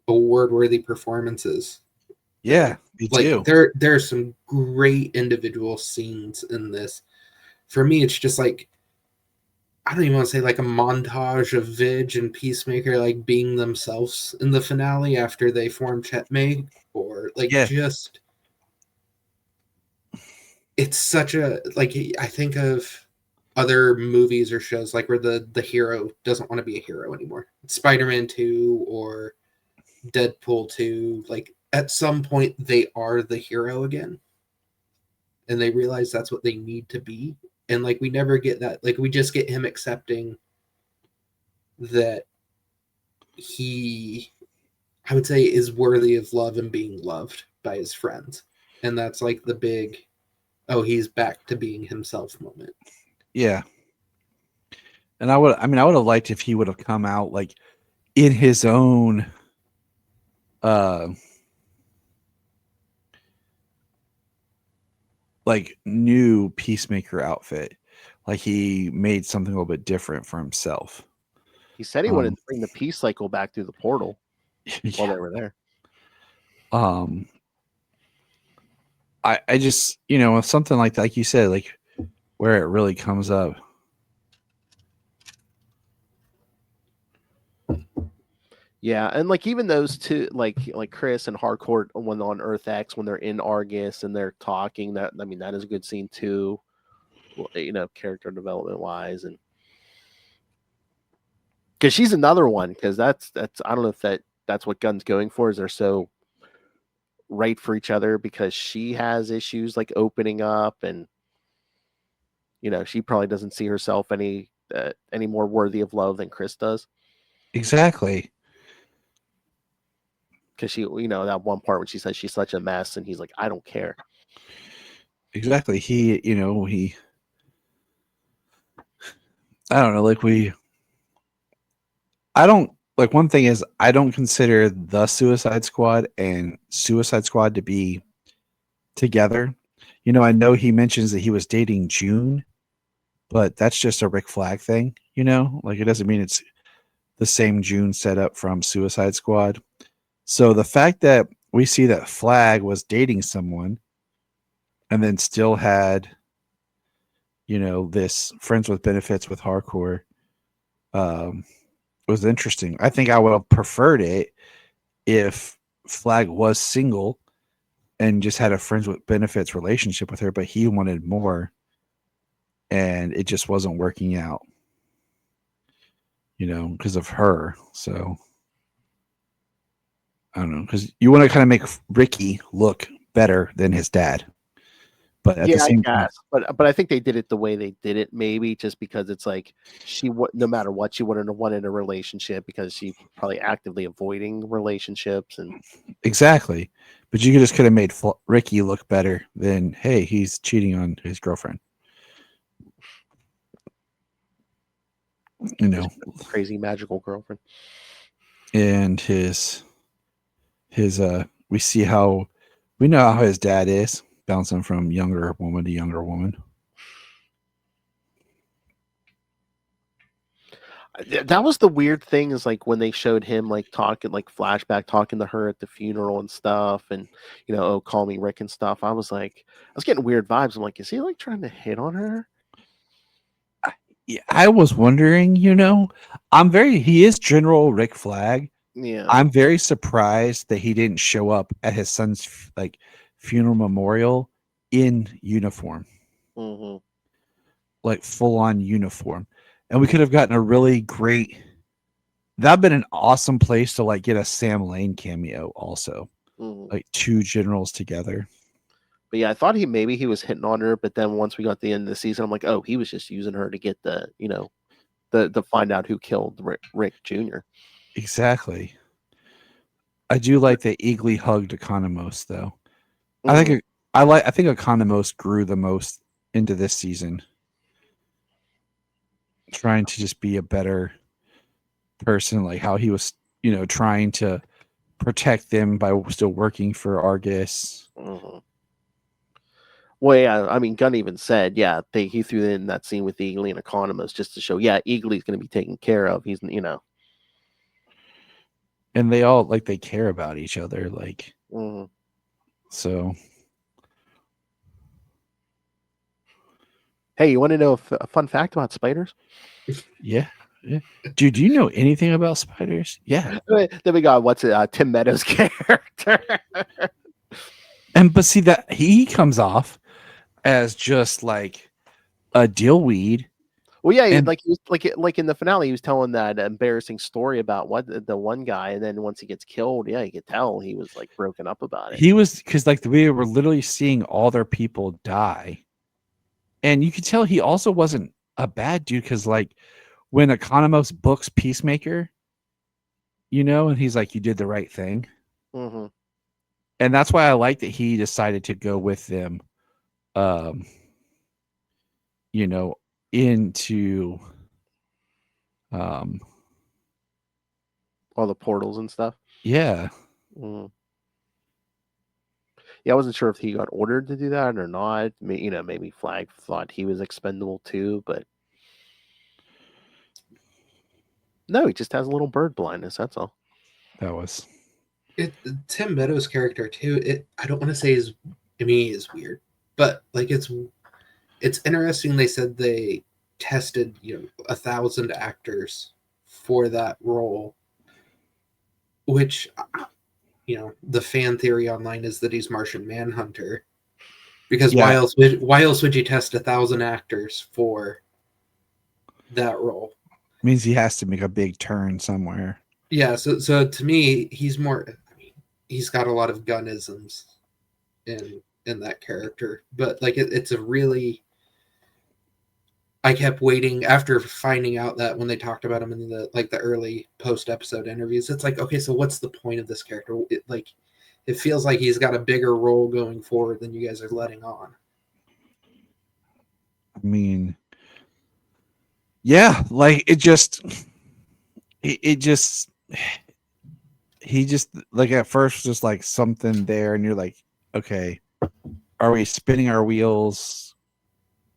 award-worthy performances. Yeah, me too. There are some great individual scenes in this. For me, it's just like, I don't even want to say like a montage of Vidge and Peacemaker like being themselves in the finale after they form Checkmate, or like just. It's such a, like, I think of other movies or shows like where the hero doesn't want to be a hero anymore. Spider-Man 2 or Deadpool 2, like at some point they are the hero again. And they realize that's what they need to be. And like we never get that. Like we just get him accepting that he, I would say, is worthy of love and being loved by his friends. And that's like the big, oh, he's back to being himself moment. Yeah. And I would have liked if he would have come out like in his own like new Peacemaker outfit. Like he made something a little bit different for himself. He said he wanted to bring the peace cycle back through the portal while they were there. I just, something like you said, like where it really comes up. Yeah, and like even those two, like Chris and Harcourt when on Earth X, when they're in Argus and they're talking, that is a good scene too. Character development wise, and because she's another one, because that's I don't know if that's what Gunn's going for, is they're so right for each other because she has issues like opening up, and she probably doesn't see herself any more worthy of love than Chris does. Exactly. Because she, that one part when she says she's such a mess, and he's like, I don't care. Exactly. He, I don't know, one thing is, I don't consider the Suicide Squad and Suicide Squad to be together. I know he mentions that he was dating June, but that's just a Rick Flag thing, like it doesn't mean it's the same June setup from Suicide Squad. So the fact that we see that Flag was dating someone and then still had, this friends with benefits with Hardcore, was interesting. I think I would have preferred it if Flag was single and just had a friends with benefits relationship with her, but he wanted more and it just wasn't working out, because of her. So I don't know, because you want to kind of make Ricky look better than his dad. But at the same time, but I think they did it the way they did it, maybe just because it's like no matter what, she wouldn't have wanted a relationship because she's probably actively avoiding relationships. And exactly, but you just could have made Ricky look better than, hey, he's cheating on his girlfriend. Crazy magical girlfriend. And his we see how we know how his dad is, bouncing from younger woman to younger woman. That was the weird thing, is like when they showed him like talking, like flashback talking to her at the funeral and stuff, and oh, call me Rick and stuff. I was getting weird vibes. I'm like, is he like trying to hit on her? Yeah, I was wondering, he is General Rick Flag. Yeah. I'm very surprised that he didn't show up at his son's funeral memorial in uniform, Hmm. like full on uniform. And we could have gotten a really great, that'd been an awesome place to like get a Sam Lane cameo also, Hmm. like two generals together. But yeah, I thought maybe he was hitting on her, but then once we got to the end of the season, I'm like, oh, he was just using her to get the find out who killed Rick Jr. Exactly. I do like that Eagly hugged Economos though. Mhm. I think Economos grew the most into this season, trying to just be a better person, like how he was, trying to protect them by still working for Argus. Mhm. Well, yeah, I mean, Gunn even said, yeah, he threw in that scene with Eagly and Economos just to show, yeah, Eagly's going to be taken care of. He's. And they all like they care about each other, like Mhm. so. Hey, you want to know a fun fact about spiders? Yeah. Dude, do you know anything about spiders? Yeah. Then we got Tim Meadows' character. But see that he comes off as just like a dillweed. Well, yeah, And he was like in the finale, he was telling that embarrassing story about what the one guy, and then once he gets killed, yeah, you could tell he was like broken up about it. he was, because like we were literally seeing all their people die. And you could tell he also wasn't a bad dude, because like when Economos books Peacemaker, and he's like, you did the right thing. Hmm. And that's why I like that he decided to go with them, um, into All the portals and stuff. yeah. Mm. Yeah, I wasn't sure if he got ordered to do that or not. Maybe Flag thought he was expendable too, but no, he just has a little bird blindness. That's all. That was Tim Meadows' character too. I don't want to say he is weird, but like it's interesting. They said they tested 1,000 actors for that role, which the fan theory online is that he's Martian Manhunter. Because yeah. why else would you test 1,000 actors for that role? Means he has to make a big turn somewhere. Yeah, so to me, he's more. I mean, he's got a lot of gun-isms in that character, but like it's a really. I kept waiting after finding out that when they talked about him in the early post-episode interviews, it's like, okay, so what's the point of this character? It feels like he's got a bigger role going forward than you guys are letting on. I mean, yeah, like it just he just like at first just like something there, and you're like, okay, are we spinning our wheels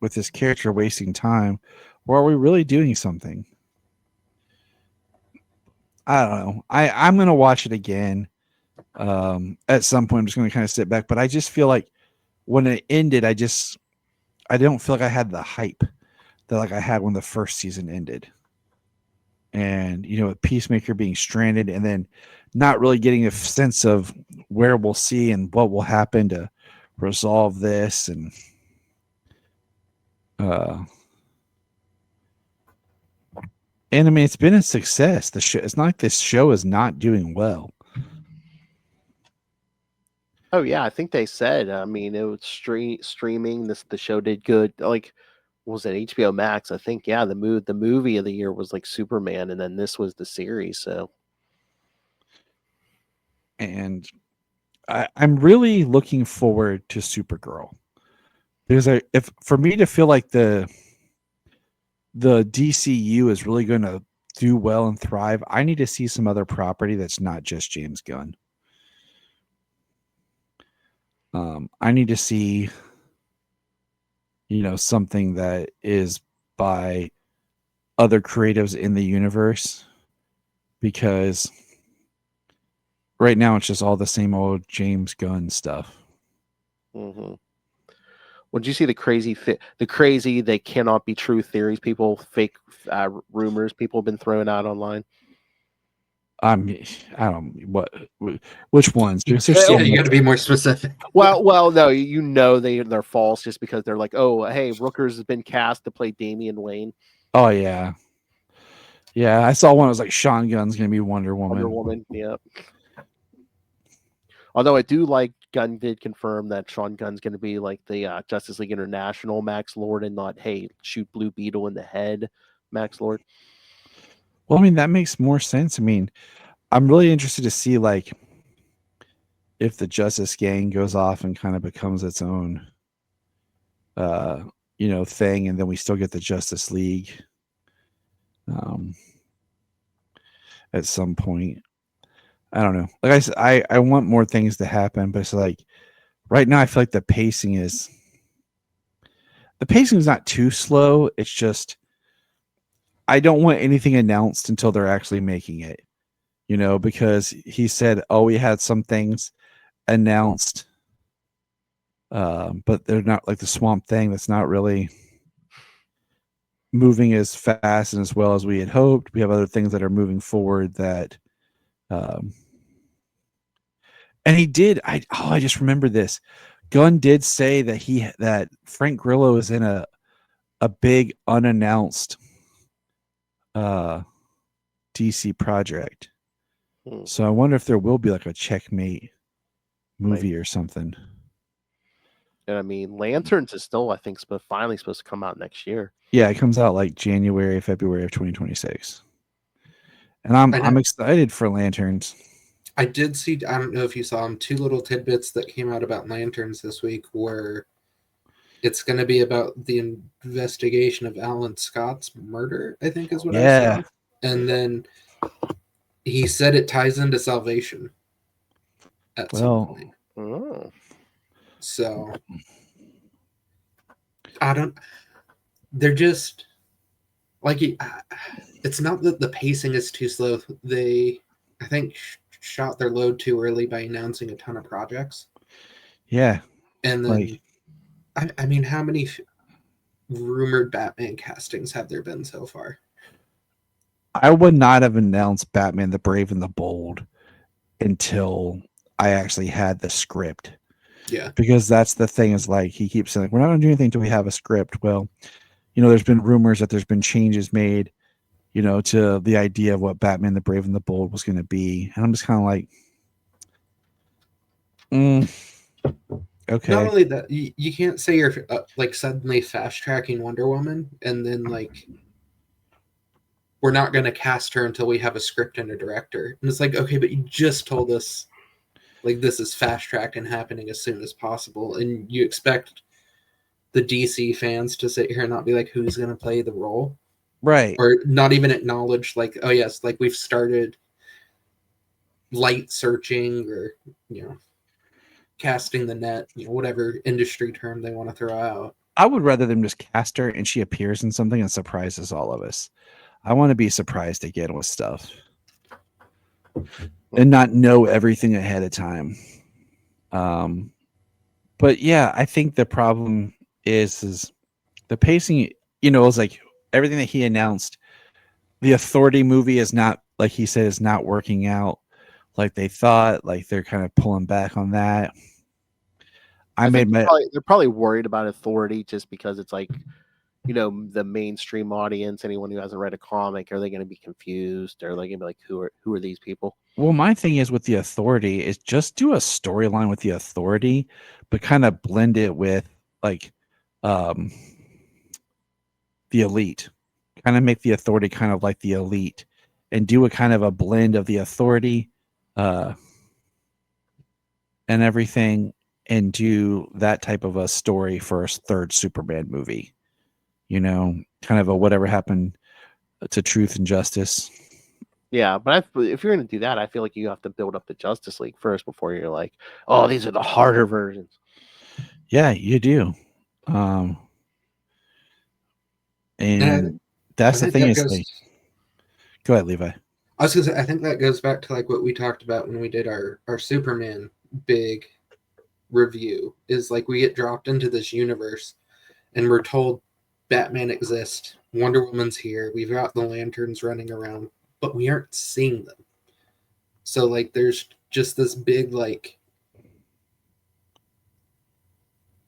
with this character wasting time, or are we really doing something? I don't know. I'm gonna watch it again. At some point I'm just gonna kind of sit back, but I just feel like when it ended, I don't feel like I had the hype that like I had when the first season ended. And with Peacemaker being stranded and then not really getting a sense of where we'll see and what will happen to resolve this. And I mean, it's been a success. The show, it's not like this show is not doing well. Oh yeah, I think they said. I mean, it was streaming. The show did good. Like, what was it HBO Max? I think. Yeah, the movie of the year was like Superman, and then this was the series. So. And I'm really looking forward to Supergirl, because if for me to feel like the DCU is really going to do well and thrive, I need to see some other property that's not just James Gunn. I need to see, something that is by other creatives in the universe, because right now it's just all the same old James Gunn stuff. Mm-hmm. Well, did you see the crazy they cannot be true theories? Fake rumors people have been throwing out online. I don't which ones? Because there's Yeah, so You much. got to be more specific. Well, no, they're false just because they're like, oh, hey, Rooker's has been cast to play Damian Wayne. Oh yeah, yeah. I saw one. It was like Sean Gunn's gonna be Wonder Woman. Yeah. Although I do like Gunn did confirm that Sean Gunn's going to be like the Justice League International Max Lord and not, hey, shoot Blue Beetle in the head, Max Lord. Well, I mean that makes more sense. I mean, I'm really interested to see like if the Justice Gang goes off and kind of becomes its own, thing, and then we still get the Justice League, at some point. I don't know. Like I said, I want more things to happen, but it's like right now I feel like the pacing is not too slow. It's just I don't want anything announced until they're actually making it. Because he said, "Oh, we had some things announced, but they're not like the Swamp Thing. That's not really moving as fast and as well as we had hoped. We have other things that are moving forward that." And he did. I just remember this. Gunn did say that Frank Grillo is in a big unannounced DC project. So I wonder if there will be like a Checkmate movie or something. And I mean, Lanterns is still, I think, finally supposed to come out next year. Yeah, it comes out like January, February of 2026. And I'm excited for Lanterns. I did see, I don't know if you saw them, 2 little tidbits that came out about Lanterns this week where it's going to be about the investigation of Alan Scott's murder, I think is what I saw. And then he said it ties into Salvation at some point. Oh. So, they're just, like, it's not that the pacing is too slow. They, I think, shot their load too early by announcing a ton of projects. Yeah. And then, I mean, how many rumored Batman castings have there been so far? I would not have announced Batman the Brave and the Bold until I actually had the script. Yeah. Because that's the thing is like he keeps saying, like, we're not going to do anything until we have a script. Well, there's been rumors that there's been changes made, to the idea of what Batman the Brave and the Bold was going to be. And I'm just kind of like, okay. Not only that, you can't say you're like suddenly fast tracking Wonder Woman and then like we're not going to cast her until we have a script and a director. And it's like, okay, but you just told us like this is fast tracked and happening as soon as possible, and you expect the DC fans to sit here and not be like, who's going to play the role, right? Or not even acknowledge like, oh yes, like we've started light searching or casting the net, whatever industry term they want to throw out. I would rather them just cast her and she appears in something and surprises all of us. I want to be surprised again with stuff and not know everything ahead of time. But yeah, I think the problem is the pacing, is like everything that he announced. The Authority movie is not, like he said, is not working out like they thought. Like they're kind of pulling back on that. They're probably worried about Authority just because it's like, the mainstream audience, anyone who hasn't read a comic, are they going to be confused? Are they going to be like, who are these people? Well, my thing is with the Authority is just do a storyline with the Authority, but kind of blend it with like the Elite. Kind of make the Authority kind of like the Elite and do a kind of a blend of the Authority and everything, and do that type of a story for a third Superman movie. Kind of a whatever happened to Truth and Justice. Yeah, but if you're going to do that, I feel like you have to build up the Justice League first before you're like, oh, these are the harder versions. Yeah, you do. And that's the thing go ahead, Levi. I was going to say, I think that goes back to like what we talked about when we did our Superman big review is like we get dropped into this universe and we're told Batman exists, Wonder Woman's here, we've got the Lanterns running around, but we aren't seeing them. So like there's just this big like,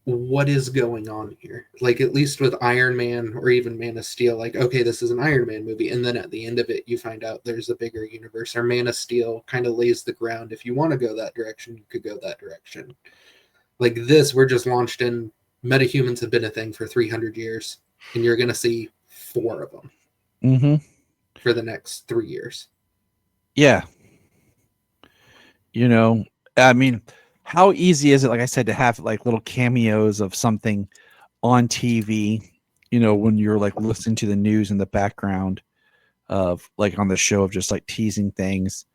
what is going on here? Like at least with Iron Man or even Man of Steel, like okay, this is an Iron Man movie, and then at the end of it you find out there's a bigger universe. Or Man of Steel kind of lays the ground. If you want to go that direction, you could go that direction. Like this, we're just launched in. Metahumans have been a thing for 300 years, and you're gonna see 4 of them for the next 3 years. Yeah. You know, I mean, how easy is it, like I said, to have like little cameos of something on TV, you know, when you're like listening to the news in the background of like on the show of just like teasing things.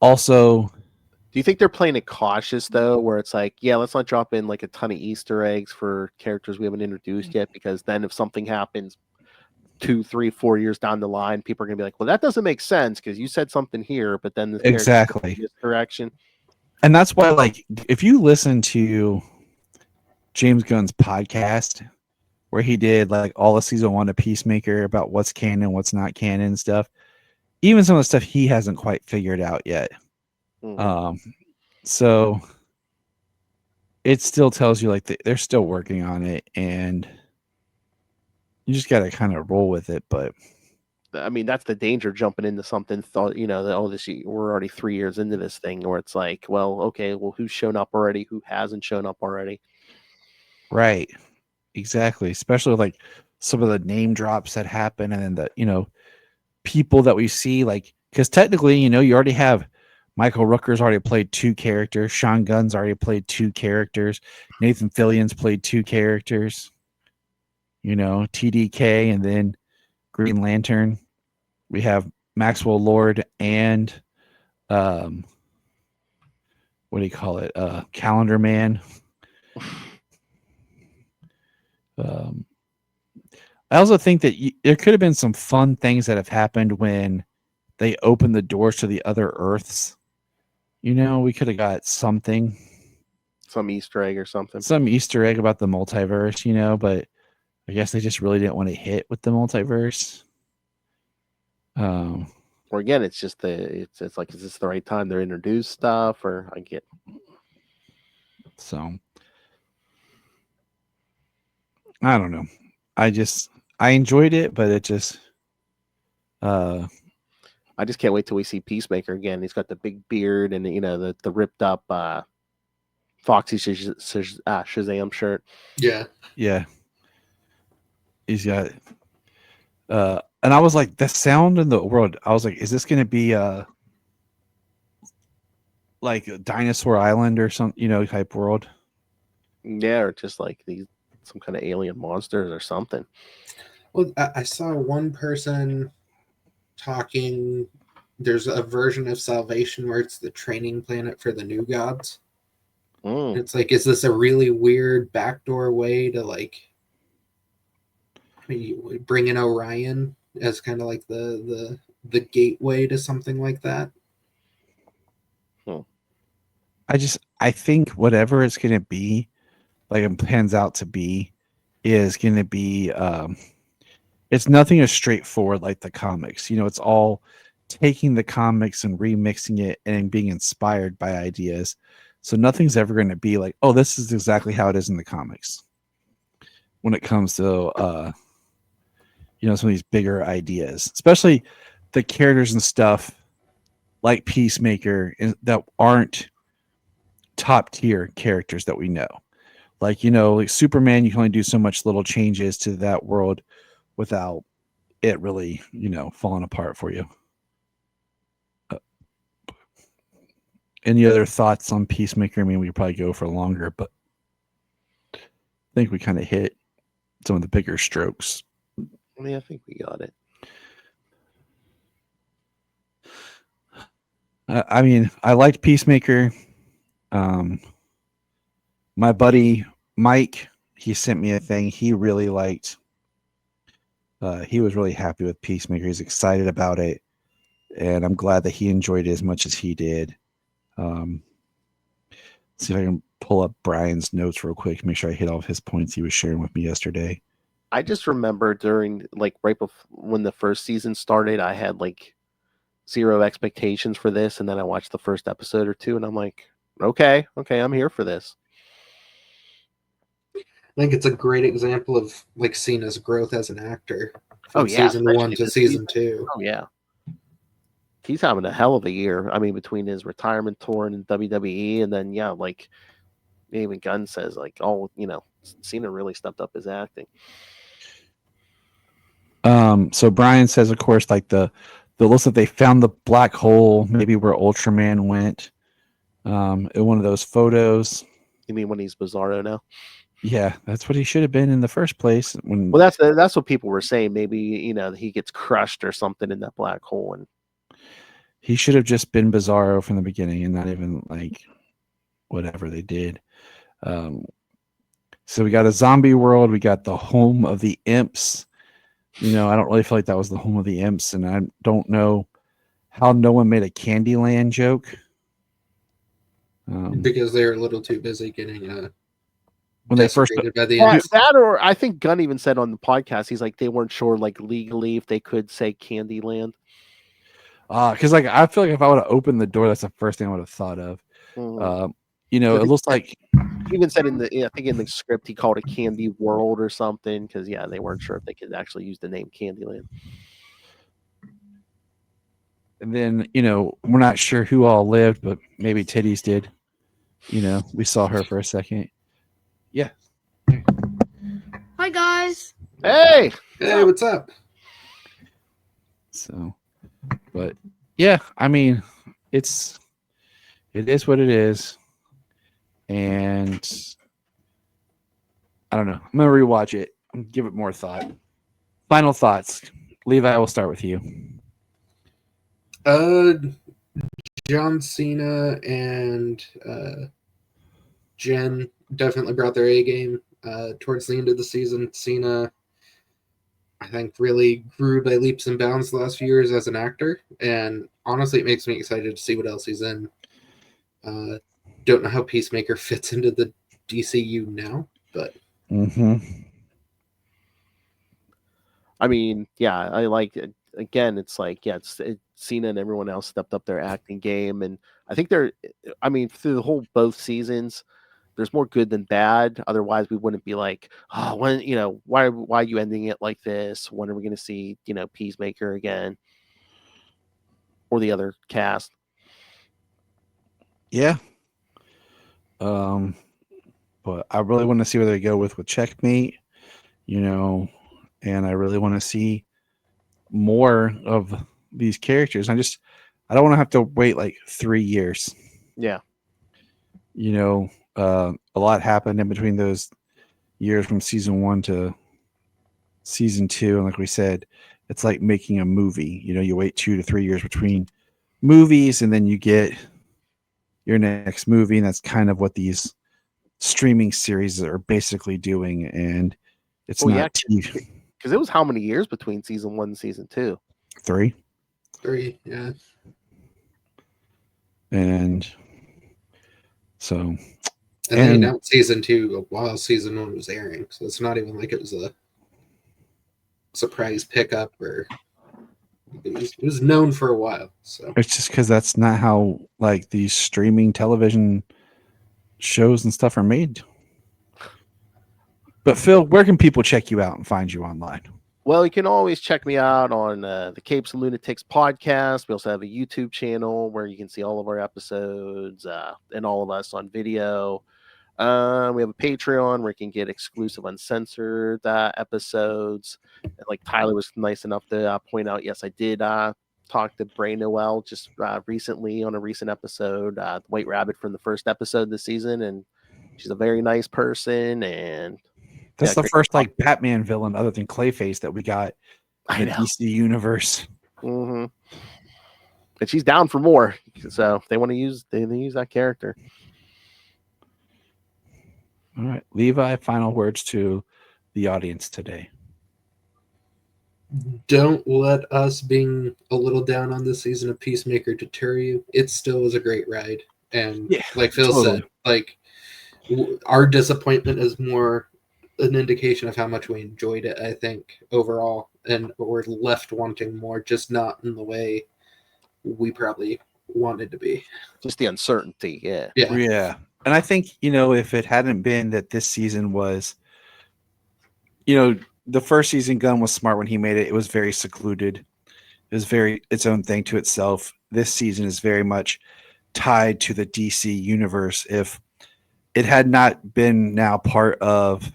Also, do you think they're playing it cautious though, where it's like, yeah, let's not drop in like a ton of Easter eggs for characters we haven't introduced yet, because then if something happens 2, 3, 4 years down the line, people are gonna be like, well, that doesn't make sense because you said something here, but then the exactly this direction. And that's why, like, if you listen to James Gunn's podcast where he did like all of season 1 of Peacemaker about what's canon, what's not canon and stuff, even some of the stuff he hasn't quite figured out yet. So it still tells you like they're still working on it, and you just got to kind of roll with it. But I mean, that's the danger jumping into something. Thought we're already 3 years into this thing, where it's like, well, okay, well, who's shown up already? Who hasn't shown up already? right, exactly. Especially like some of the name drops that happen, and then the people that we see, like, because technically, you already have Michael Rooker's already played 2 characters, Sean Gunn's already played 2 characters, Nathan Fillion's played 2 characters, TDK, and then Green Lantern. We have Maxwell Lord and what do you call it? Calendar Man. I also think that there could have been some fun things that have happened when they opened the doors to the other Earths. We could have got something. Some Easter egg or something. Some Easter egg about the multiverse, but I guess they just really didn't want to hit with the multiverse. Or again, it's just it's like, is this the right time to introduce stuff? Or I get. So I don't know. I enjoyed it, but it just I just can't wait till we see Peacemaker again. He's got the big beard and the ripped up Foxy Shazam shirt. Yeah. He's got and I was like, the sound in the world, I was like, is this gonna be like a Dinosaur Island or some type world? Yeah, or just like some kind of alien monsters or something. Well, I saw one person talking. There's a version of Salvation where it's the training planet for the new gods. It's like, is this a really weird backdoor way to like bring in Orion as kind of like the gateway to something like that? I think whatever it's gonna be, like it pans out to be, is gonna be it's nothing as straightforward like the comics. It's all taking the comics and remixing it and being inspired by ideas. So nothing's ever going to be like, oh, this is exactly how it is in the comics. When it comes to some of these bigger ideas, especially the characters and stuff like Peacemaker that aren't top tier characters that we know. Like Superman, you can only do so much little changes to that world without it really, falling apart for you. Any other thoughts on Peacemaker? I mean, we could probably go for longer, but I think we kind of hit some of the bigger strokes. Yeah, I think we got it. I mean, I liked Peacemaker. My buddy Mike, he sent me a thing he really liked. He was really happy with Peacemaker. He's excited about it, and I'm glad that he enjoyed it as much as he did. See if I can pull up Brian's notes real quick, make sure I hit all of his points he was sharing with me yesterday. I just remember during right before when the first season started, I had zero expectations for this, and then I watched the first episode or two, and I'm like, okay, I'm here for this. I think it's a great example of Cena's growth as an actor from season 1 to season 2. Oh yeah, he's having a hell of a year. I mean, between his retirement tour and WWE, and then even Gunn says Cena really stepped up his acting. So Brian says, of course, the looks that they found the black hole, maybe where Ultraman went, in one of those photos. You mean when he's Bizarro now? Yeah, that's what he should have been in the first place. Well, that's what people were saying. Maybe he gets crushed or something in that black hole, and he should have just been Bizarro from the beginning, and not even whatever they did. So we got a zombie world. We got the home of the imps. I don't really feel like that was the home of the imps, and I don't know how no one made a Candyland joke. Because they're a little too busy getting when they first by the that, or I think Gunn even said on the podcast, he's like they weren't sure legally if they could say Candyland. Because I feel like if I would have opened the door, that's the first thing I would have thought of. Mm-hmm. It looks like he even said in the script he called it Candy World or something because they weren't sure if they could actually use the name Candyland. And then we're not sure who all lived, but maybe Titties did. We saw her for a second. Yeah. Hi guys. Hey, what's up? So, but yeah, I mean, it is what it is, and I don't know. I'm gonna rewatch it and give it more thought. Final thoughts, Levi. I will start with you. John Cena and Jen definitely brought their A game towards the end of the season. Cena, I think, really grew by leaps and bounds the last few years as an actor, and honestly, it makes me excited to see what else he's in. Don't know how Peacemaker fits into the DCEU now, but I mean, yeah, I like it. Again, it's Cena and everyone else stepped up their acting game, and I think through the whole both seasons, there's more good than bad. Otherwise, we wouldn't be like, oh, when why are you ending it like this? When are we going to see Peacemaker again or the other cast? Yeah. But I really want to see where they go with Checkmate, and I really want to see more of these characters. I don't want to have to wait 3 years. Yeah. A lot happened in between those years from season 1 to season 2. And like we said, it's like making a movie. You wait 2 to 3 years between movies, and then you get your next movie. And that's kind of what these streaming series are basically doing. And it's not TV. Because it was how many years between season 1 and season 2? 3. 3, yeah. And so, and they announced season 2 while season 1 was airing, so it's not even like it was a surprise pickup, or it was known for a while. So it's just because that's not how these streaming television shows and stuff are made. But Phil, where can people check you out and find you online? Well, you can always check me out on the Capes and Lunatics podcast. We also have a YouTube channel where you can see all of our episodes and all of us on video. We have a Patreon where you can get exclusive uncensored episodes. And Tyler was nice enough to point out, yes, I did talk to Bray Noel just recently on a recent episode, the White Rabbit from the first episode this season, and she's a very nice person. And that's the first Batman villain other than Clayface that we got in the DC universe. Mm-hmm. And she's down for more, so if they want to use, they use that character. All right, Levi, final words to the audience today. Don't let us being a little down on this season of Peacemaker deter you. It still was a great ride, and like Phil said, our disappointment is more an indication of how much we enjoyed it, I think, overall. And we're left wanting more, just not in the way we probably wanted to be. Just the uncertainty. Yeah. Yeah. And I think, if it hadn't been that this season was, the first season, Gunn was smart when he made it. It was very secluded. It was very its own thing to itself. This season is very much tied to the DC universe. If it had not been now part of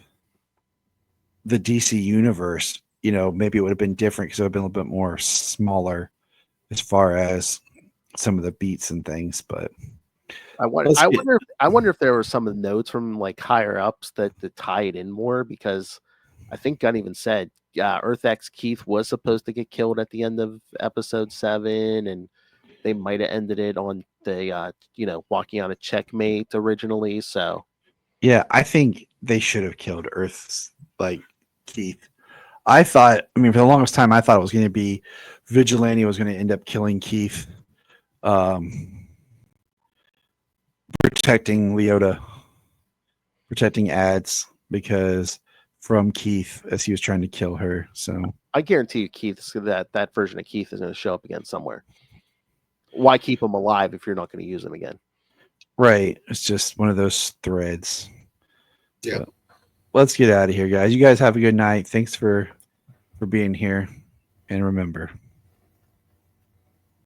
the DC universe, maybe it would have been different because it would have been a little bit more smaller as far as some of the beats and things. But I wonder if there were some of the notes from like higher ups that tie it in more, because I think Gunn even said, Earth X Keith was supposed to get killed at the end of episode 7, and they might have ended it on the walking on a checkmate originally. So yeah, I think they should have killed Earth's Keith. I thought, for the longest time, I thought it was going to be Vigilante was going to end up killing Keith, protecting Leota, protecting Ads, because from Keith as he was trying to kill her. So I guarantee you, that version of Keith is going to show up again somewhere. Why keep him alive if you're not going to use him again? Right. It's just one of those threads. Yeah. So, let's get out of here, guys. You guys have a good night. Thanks for being here. And remember,